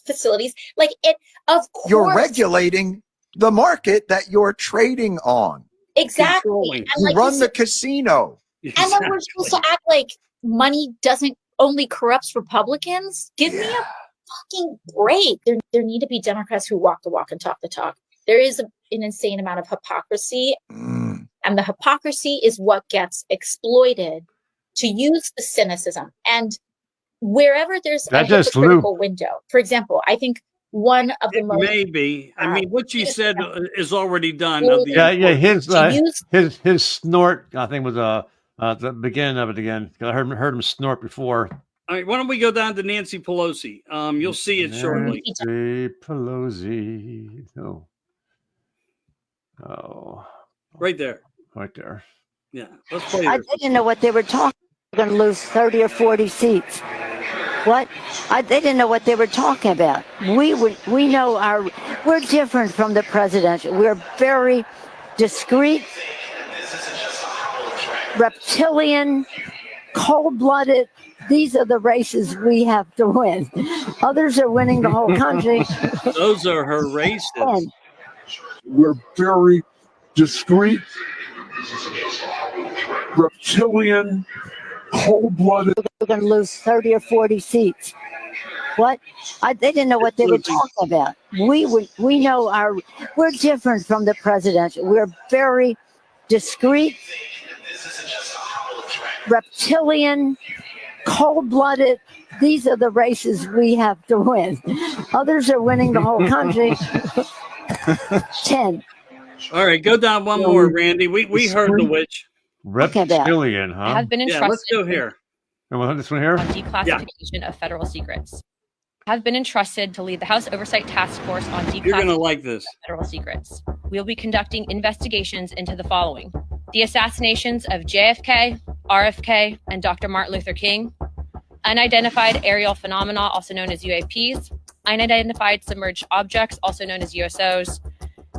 facilities. Like, it, of course. You're regulating the market that you're trading on. Exactly. You run the casino. And then we're supposed to act like money doesn't only corrupts Republicans. Give me a fucking break. There need to be Democrats who walk the walk and talk the talk. There is an insane amount of hypocrisy, and the hypocrisy is what gets exploited to use the cynicism. And wherever there's a hypocritical window, for example, I think one of the most maybe. I mean, what you said is already done. His snort, I think, was the beginning of it again. I heard him snort before. All right, why don't we go down to Nancy Pelosi? You'll see it shortly. Nancy Pelosi. Oh. Right there. Right there. Yeah. Let's play I this. didn't know what they were talking. We're going to lose 30 or 40 seats. What? They didn't know what they were talking about. We know we're different from the presidential. We're very discreet, reptilian, cold-blooded. These are the races we have to win. Others are winning the whole country. Those are her races. We're very discreet, reptilian, cold-blooded. We're going to lose 30 or 40 seats. What? They didn't know what they were talking about. We know we're different from the presidential. We're very discreet, reptilian, cold-blooded. These are the races we have to win. Others are winning the whole country. 10. All right, go down one more, Randy. We heard the witch. Reptilian, huh? Have been entrusted. Yeah, let's go here. And this one here? On declassification of federal secrets. Have been entrusted to lead the House Oversight Task Force on declassification You're gonna like this. of federal secrets. We'll be conducting investigations into the following: the assassinations of JFK, RFK, and Dr. Martin Luther King, unidentified aerial phenomena, also known as UAPs, unidentified submerged objects, also known as USOs,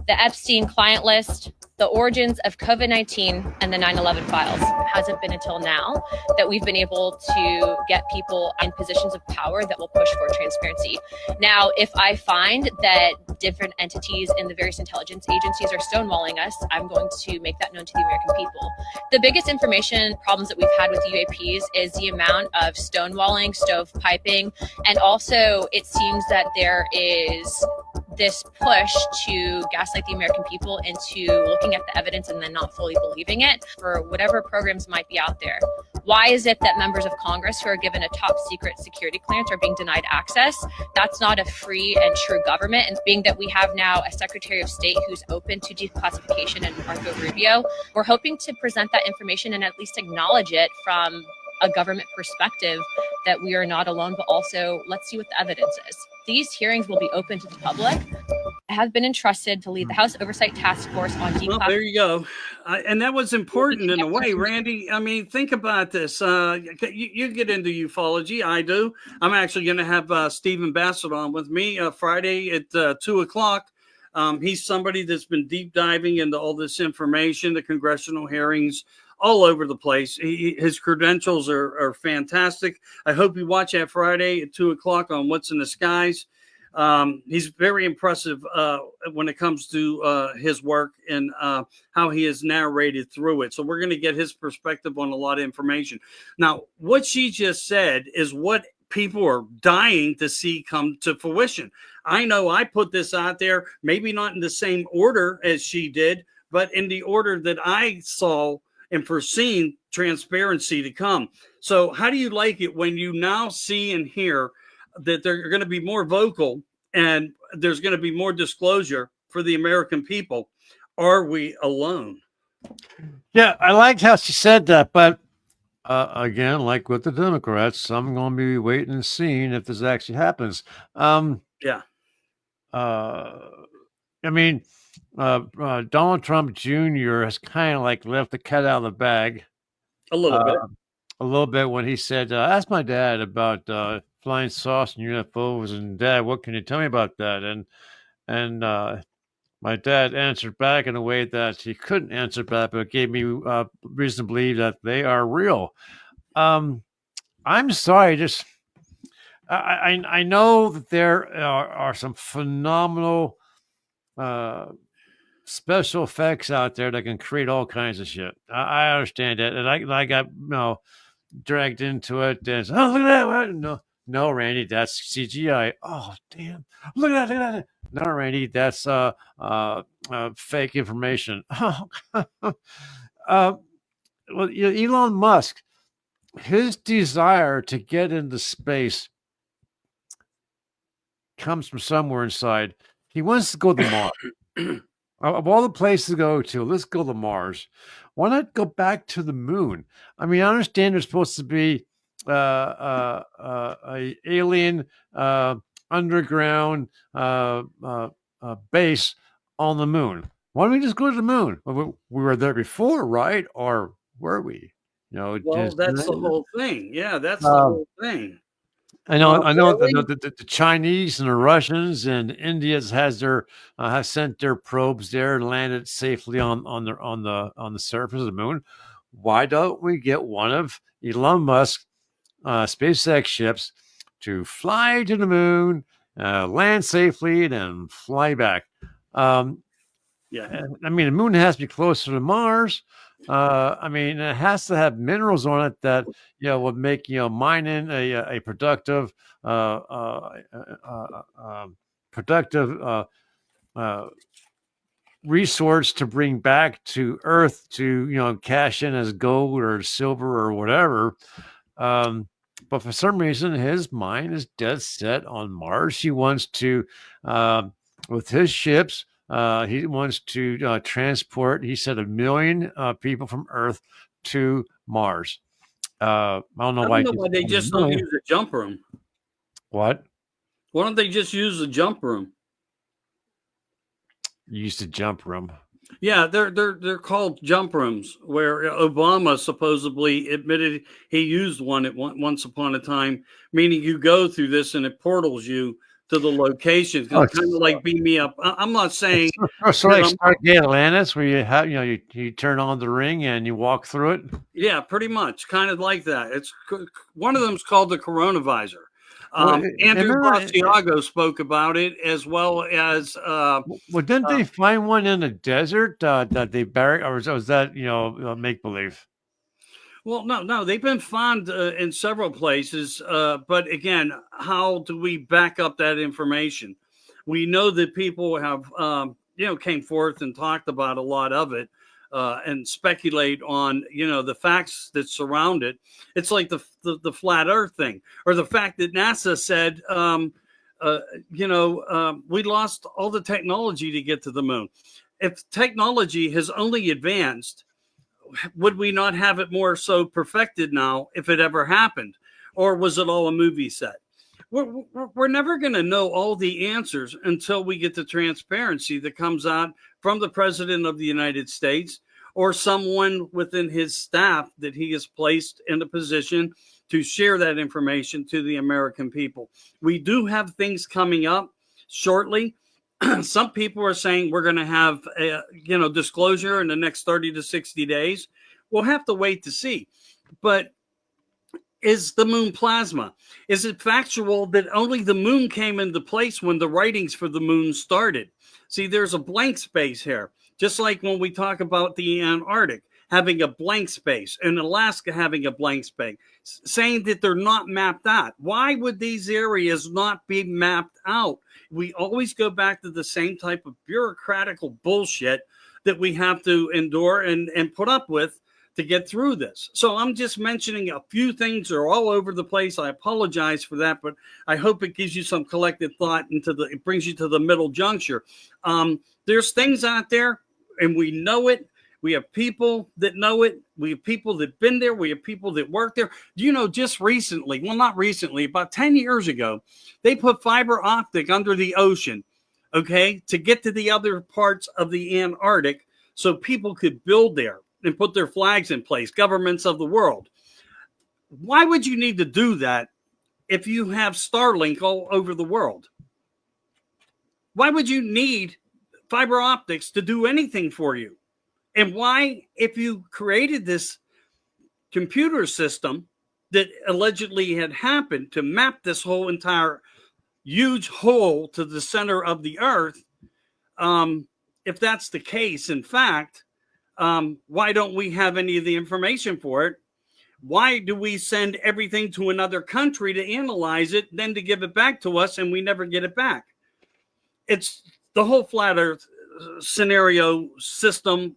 the Epstein client list, the origins of COVID-19, and the 9/11 files. It hasn't been until now that we've been able to get people in positions of power that will push for transparency. Now, if I find that different entities in the various intelligence agencies are stonewalling us, I'm going to make that known to the American people. The biggest information problems that we've had with UAPs is the amount of stonewalling, stovepiping, and also it seems that there is this push to gaslight the American people into looking at the evidence and then not fully believing it for whatever programs might be out there. Why is it that members of Congress who are given a top secret security clearance are being denied access? That's not a free and true government. And being that we have now a Secretary of State who's open to declassification and Marco Rubio, we're hoping to present that information and at least acknowledge it from a government perspective that we are not alone, but also let's see what the evidence is. These hearings will be open to the public. I have been entrusted to lead the House Oversight Task Force on declassification. Well, there you go. And that was important in a way, Randy. I mean, think about this. You get into ufology. I do. I'm actually going to have Stephen Bassett on with me Friday at 2:00. He's somebody that's been deep diving into all this information, the congressional hearings, all over the place. His credentials are fantastic. I hope you watch that Friday at 2:00 on What's in the Skies. He's very impressive when it comes to his work and how he has narrated through it. So we're going to get his perspective on a lot of information. Now, what she just said is what people are dying to see come to fruition. I know I put this out there, maybe not in the same order as she did, but in the order that I saw and foreseen transparency to come. So how do you like it when you now see and hear that they're going to be more vocal and there's going to be more disclosure for the American people? Are we alone? Yeah, I liked how she said that, but again, like with the Democrats, I'm going to be waiting and seeing if this actually happens. Yeah. I mean, Donald Trump Jr. has kind of like left the cat out of the bag. A little bit. A little bit when he said, ask my dad about flying saucer and UFOs, and Dad, what can you tell me about that? And my dad answered back in a way that he couldn't answer back, but it gave me reason to believe that they are real. I'm sorry, just I know that there are some phenomenal special effects out there that can create all kinds of shit. I understand that, and I got dragged into it. And oh, look at that! No, Randy, that's CGI. Oh, damn! Look at that! No, Randy, that's fake information. Well, Elon Musk, his desire to get into space comes from somewhere inside. He wants to go to Mars. Of all the places to go to, let's go to Mars. Why not go back to the moon? I mean, I understand there's supposed to be a alien underground base on the moon. Why don't we just go to the moon? Well, we were there before, right? Or were we? Well, that's the whole thing. Yeah, that's the whole thing. I know the Chinese and the Russians and India has sent their probes there and landed safely on the surface of the moon. Why don't we get one of Elon Musk's SpaceX ships to fly to the moon, land safely, and then fly back? Yeah, I mean, the moon has to be closer to Mars. I mean, it has to have minerals on it that would make mining a productive resource to bring back to Earth to cash in as gold or silver or whatever. But for some reason, his mind is dead set on Mars. He wants to, with his ships. He wants to transport, he said, 1 million people from Earth to Mars. I don't know why they just don't use a jump room. What? Why don't they just use the jump room? Use the jump room. Yeah, they're called jump rooms, where Obama supposedly admitted he used one at once upon a time, meaning you go through this and it portals you to the locations. Kind of like beam me up. I'm not saying so like Stargate Atlantis, where you have you turn on the ring and you walk through it. Yeah, pretty much, kind of like that. It's one of them's called the Coronavisor. Andrew Basiago spoke about it, as well as well, didn't they find one in the desert that they buried, or was that make believe? Well, no, they've been found in several places. But again, how do we back up that information? We know that people have, came forth and talked about a lot of it and speculate on, the facts that surround it. It's like the flat Earth thing, or the fact that NASA said, we lost all the technology to get to the moon. If technology has only advanced, would we not have it more so perfected now if it ever happened? Or was it all a movie set? We're never going to know all the answers until we get the transparency that comes out from the president of the United States or someone within his staff that he has placed in a position to share that information to the American people. We do have things coming up shortly. Some people are saying we're going to have disclosure in the next 30 to 60 days. We'll have to wait to see. But is the moon plasma? Is it factual that only the moon came into place when the writings for the moon started? See, there's a blank space here. Just like when we talk about the Antarctic having a blank space and Alaska having a blank space, saying that they're not mapped out. Why would these areas not be mapped out? We always go back to the same type of bureaucratical bullshit that we have to endure and put up with to get through this. So I'm just mentioning a few things that are all over the place. I apologize for that, but I hope it gives you some collective thought it brings you to the middle juncture. There's things out there and we know it. We have people that know it. We have people that have been there. We have people that work there. Do you know, just recently, well, not recently, about 10 years ago, they put fiber optic under the ocean, okay, to get to the other parts of the Antarctic so people could build there and put their flags in place, governments of the world. Why would you need to do that if you have Starlink all over the world? Why would you need fiber optics to do anything for you? And why, if you created this computer system that allegedly had happened to map this whole entire huge hole to the center of the earth, if that's the case, in fact, why don't we have any of the information for it? Why do we send everything to another country to analyze it, then to give it back to us, and we never get it back? It's the whole flat earth scenario system,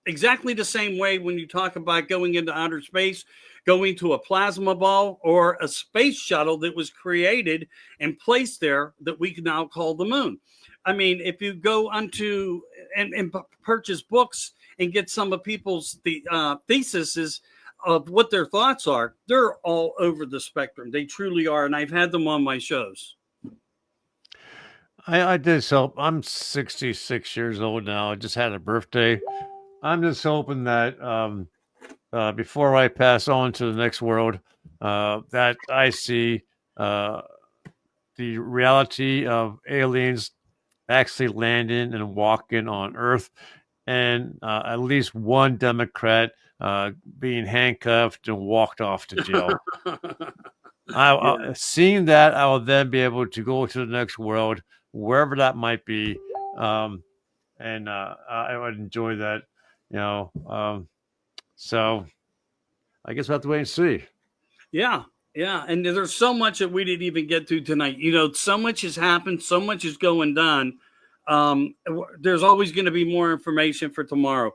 exactly the same way when you talk about going into outer space, going to a plasma ball or a space shuttle that was created and placed there that we can now call the moon. I mean, if you go onto and purchase books and get some of people's theses of what their thoughts are, they're all over the spectrum. They truly are. And I've had them on my shows. I did. So I'm 66 years old now. I just had a birthday. I'm just hoping that before I pass on to the next world, that I see the reality of aliens actually landing and walking on Earth, and at least one Democrat being handcuffed and walked off to jail. Seeing that, I will then be able to go to the next world, wherever that might be, and I would enjoy that. So I guess we'll have to wait and see. Yeah. And there's so much that we didn't even get to tonight. So much has happened. So much is going down. There's always going to be more information for tomorrow.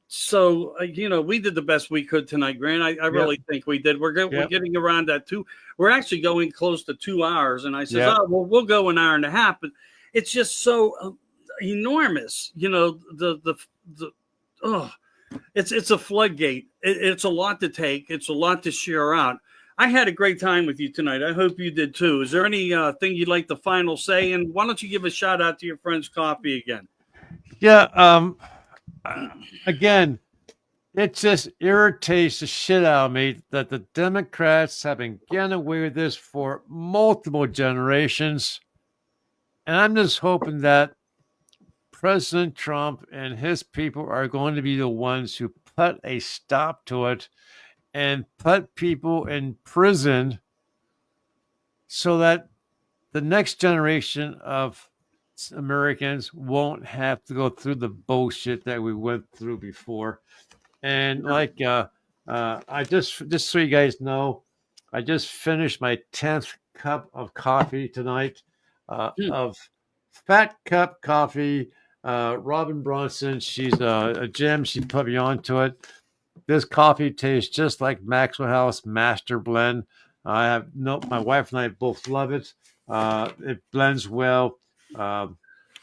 So we did the best we could tonight, Grant. I really think we did. We're getting around that too. We're actually going close to 2 hours. And I said, we'll go an hour and a half, but it's just so enormous. It's a floodgate. It's a lot to take. It's a lot to share out. I had a great time with you tonight. I hope you did too. Is there any thing you'd like to final say? And why don't you give a shout out to your friend's coffee again? Yeah. Again, it just irritates the shit out of me that the Democrats have been getting away with this for multiple generations. And I'm just hoping that President Trump and his people are going to be the ones who put a stop to it and put people in prison so that the next generation of Americans won't have to go through the bullshit that we went through before. And I just so you guys know, I just finished my 10th cup of coffee tonight, of Fat Cup Coffee. Robin Bronson, she's a gem. She put me onto it. This coffee tastes just like Maxwell House Master Blend. My wife and I both love it. It blends well. I'm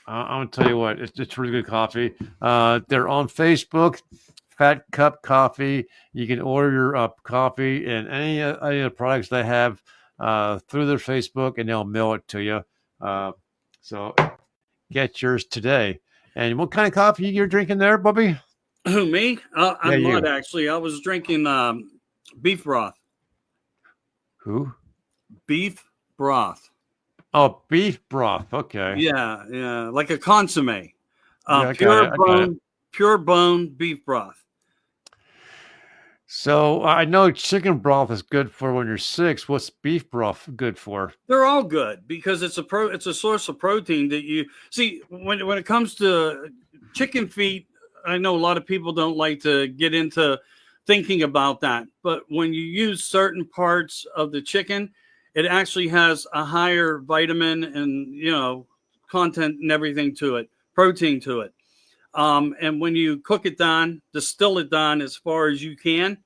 gonna tell you what, it's really good coffee. They're on Facebook, Fat Cup Coffee. You can order your coffee and any of the products they have through their Facebook, and they'll mail it to you. So get yours today. And what kind of coffee you're drinking there, Bubby? Who, me? I'm Yeah, not you. actually. I was drinking beef broth. Who? Beef broth. Oh, beef broth. Okay. Yeah, like a consomme. Yeah, I got it. I got it. Pure bone beef broth. So I know chicken broth is good for when you're sick. What's beef broth good for? They're all good because it's a source of protein that you see when it comes to chicken feet. I know a lot of people don't like to get into thinking about that, but when you use certain parts of the chicken, it actually has a higher vitamin and content and everything to it, protein to it. And when you cook it down, distill it down as far as you can,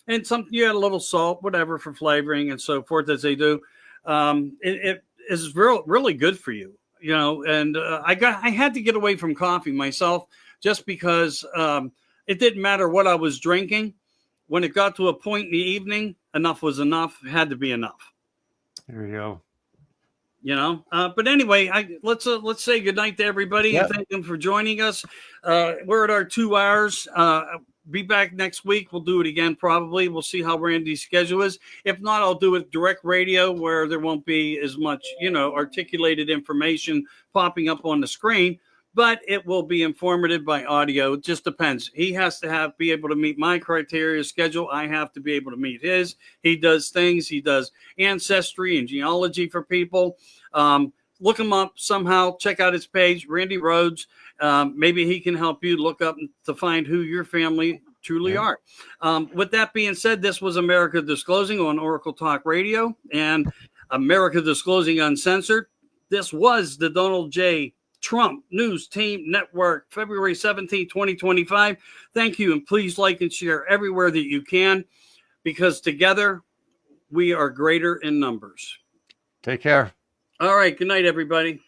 and you add a little salt, whatever, for flavoring and so forth, as they do. It is really good for you, And I had to get away from coffee myself just because it didn't matter what I was drinking. When it got to a point in the evening, enough was enough. It had to be enough. There you go. But anyway, let's say goodnight to everybody and thank them for joining us. We're at our 2 hours. Be back next week. We'll do it again probably. We'll see how Randy's schedule is. If not, I'll do it direct radio where there won't be as much, articulated information popping up on the screen, but it will be informative by audio. It just depends. He has to be able to meet my criteria schedule. I have to be able to meet his. He does things. He does ancestry and genealogy for people. Look him up somehow. Check out his page, Randy Rhodes. Maybe he can help you look up to find who your family truly are. With that being said, this was America Disclosing on Oracle Talk Radio and America Disclosing Uncensored. This was the Donald J. Trump News Team Network, February 17, 2025. Thank you, and please like and share everywhere that you can, because together we are greater in numbers. Take care. All right. Good night, everybody.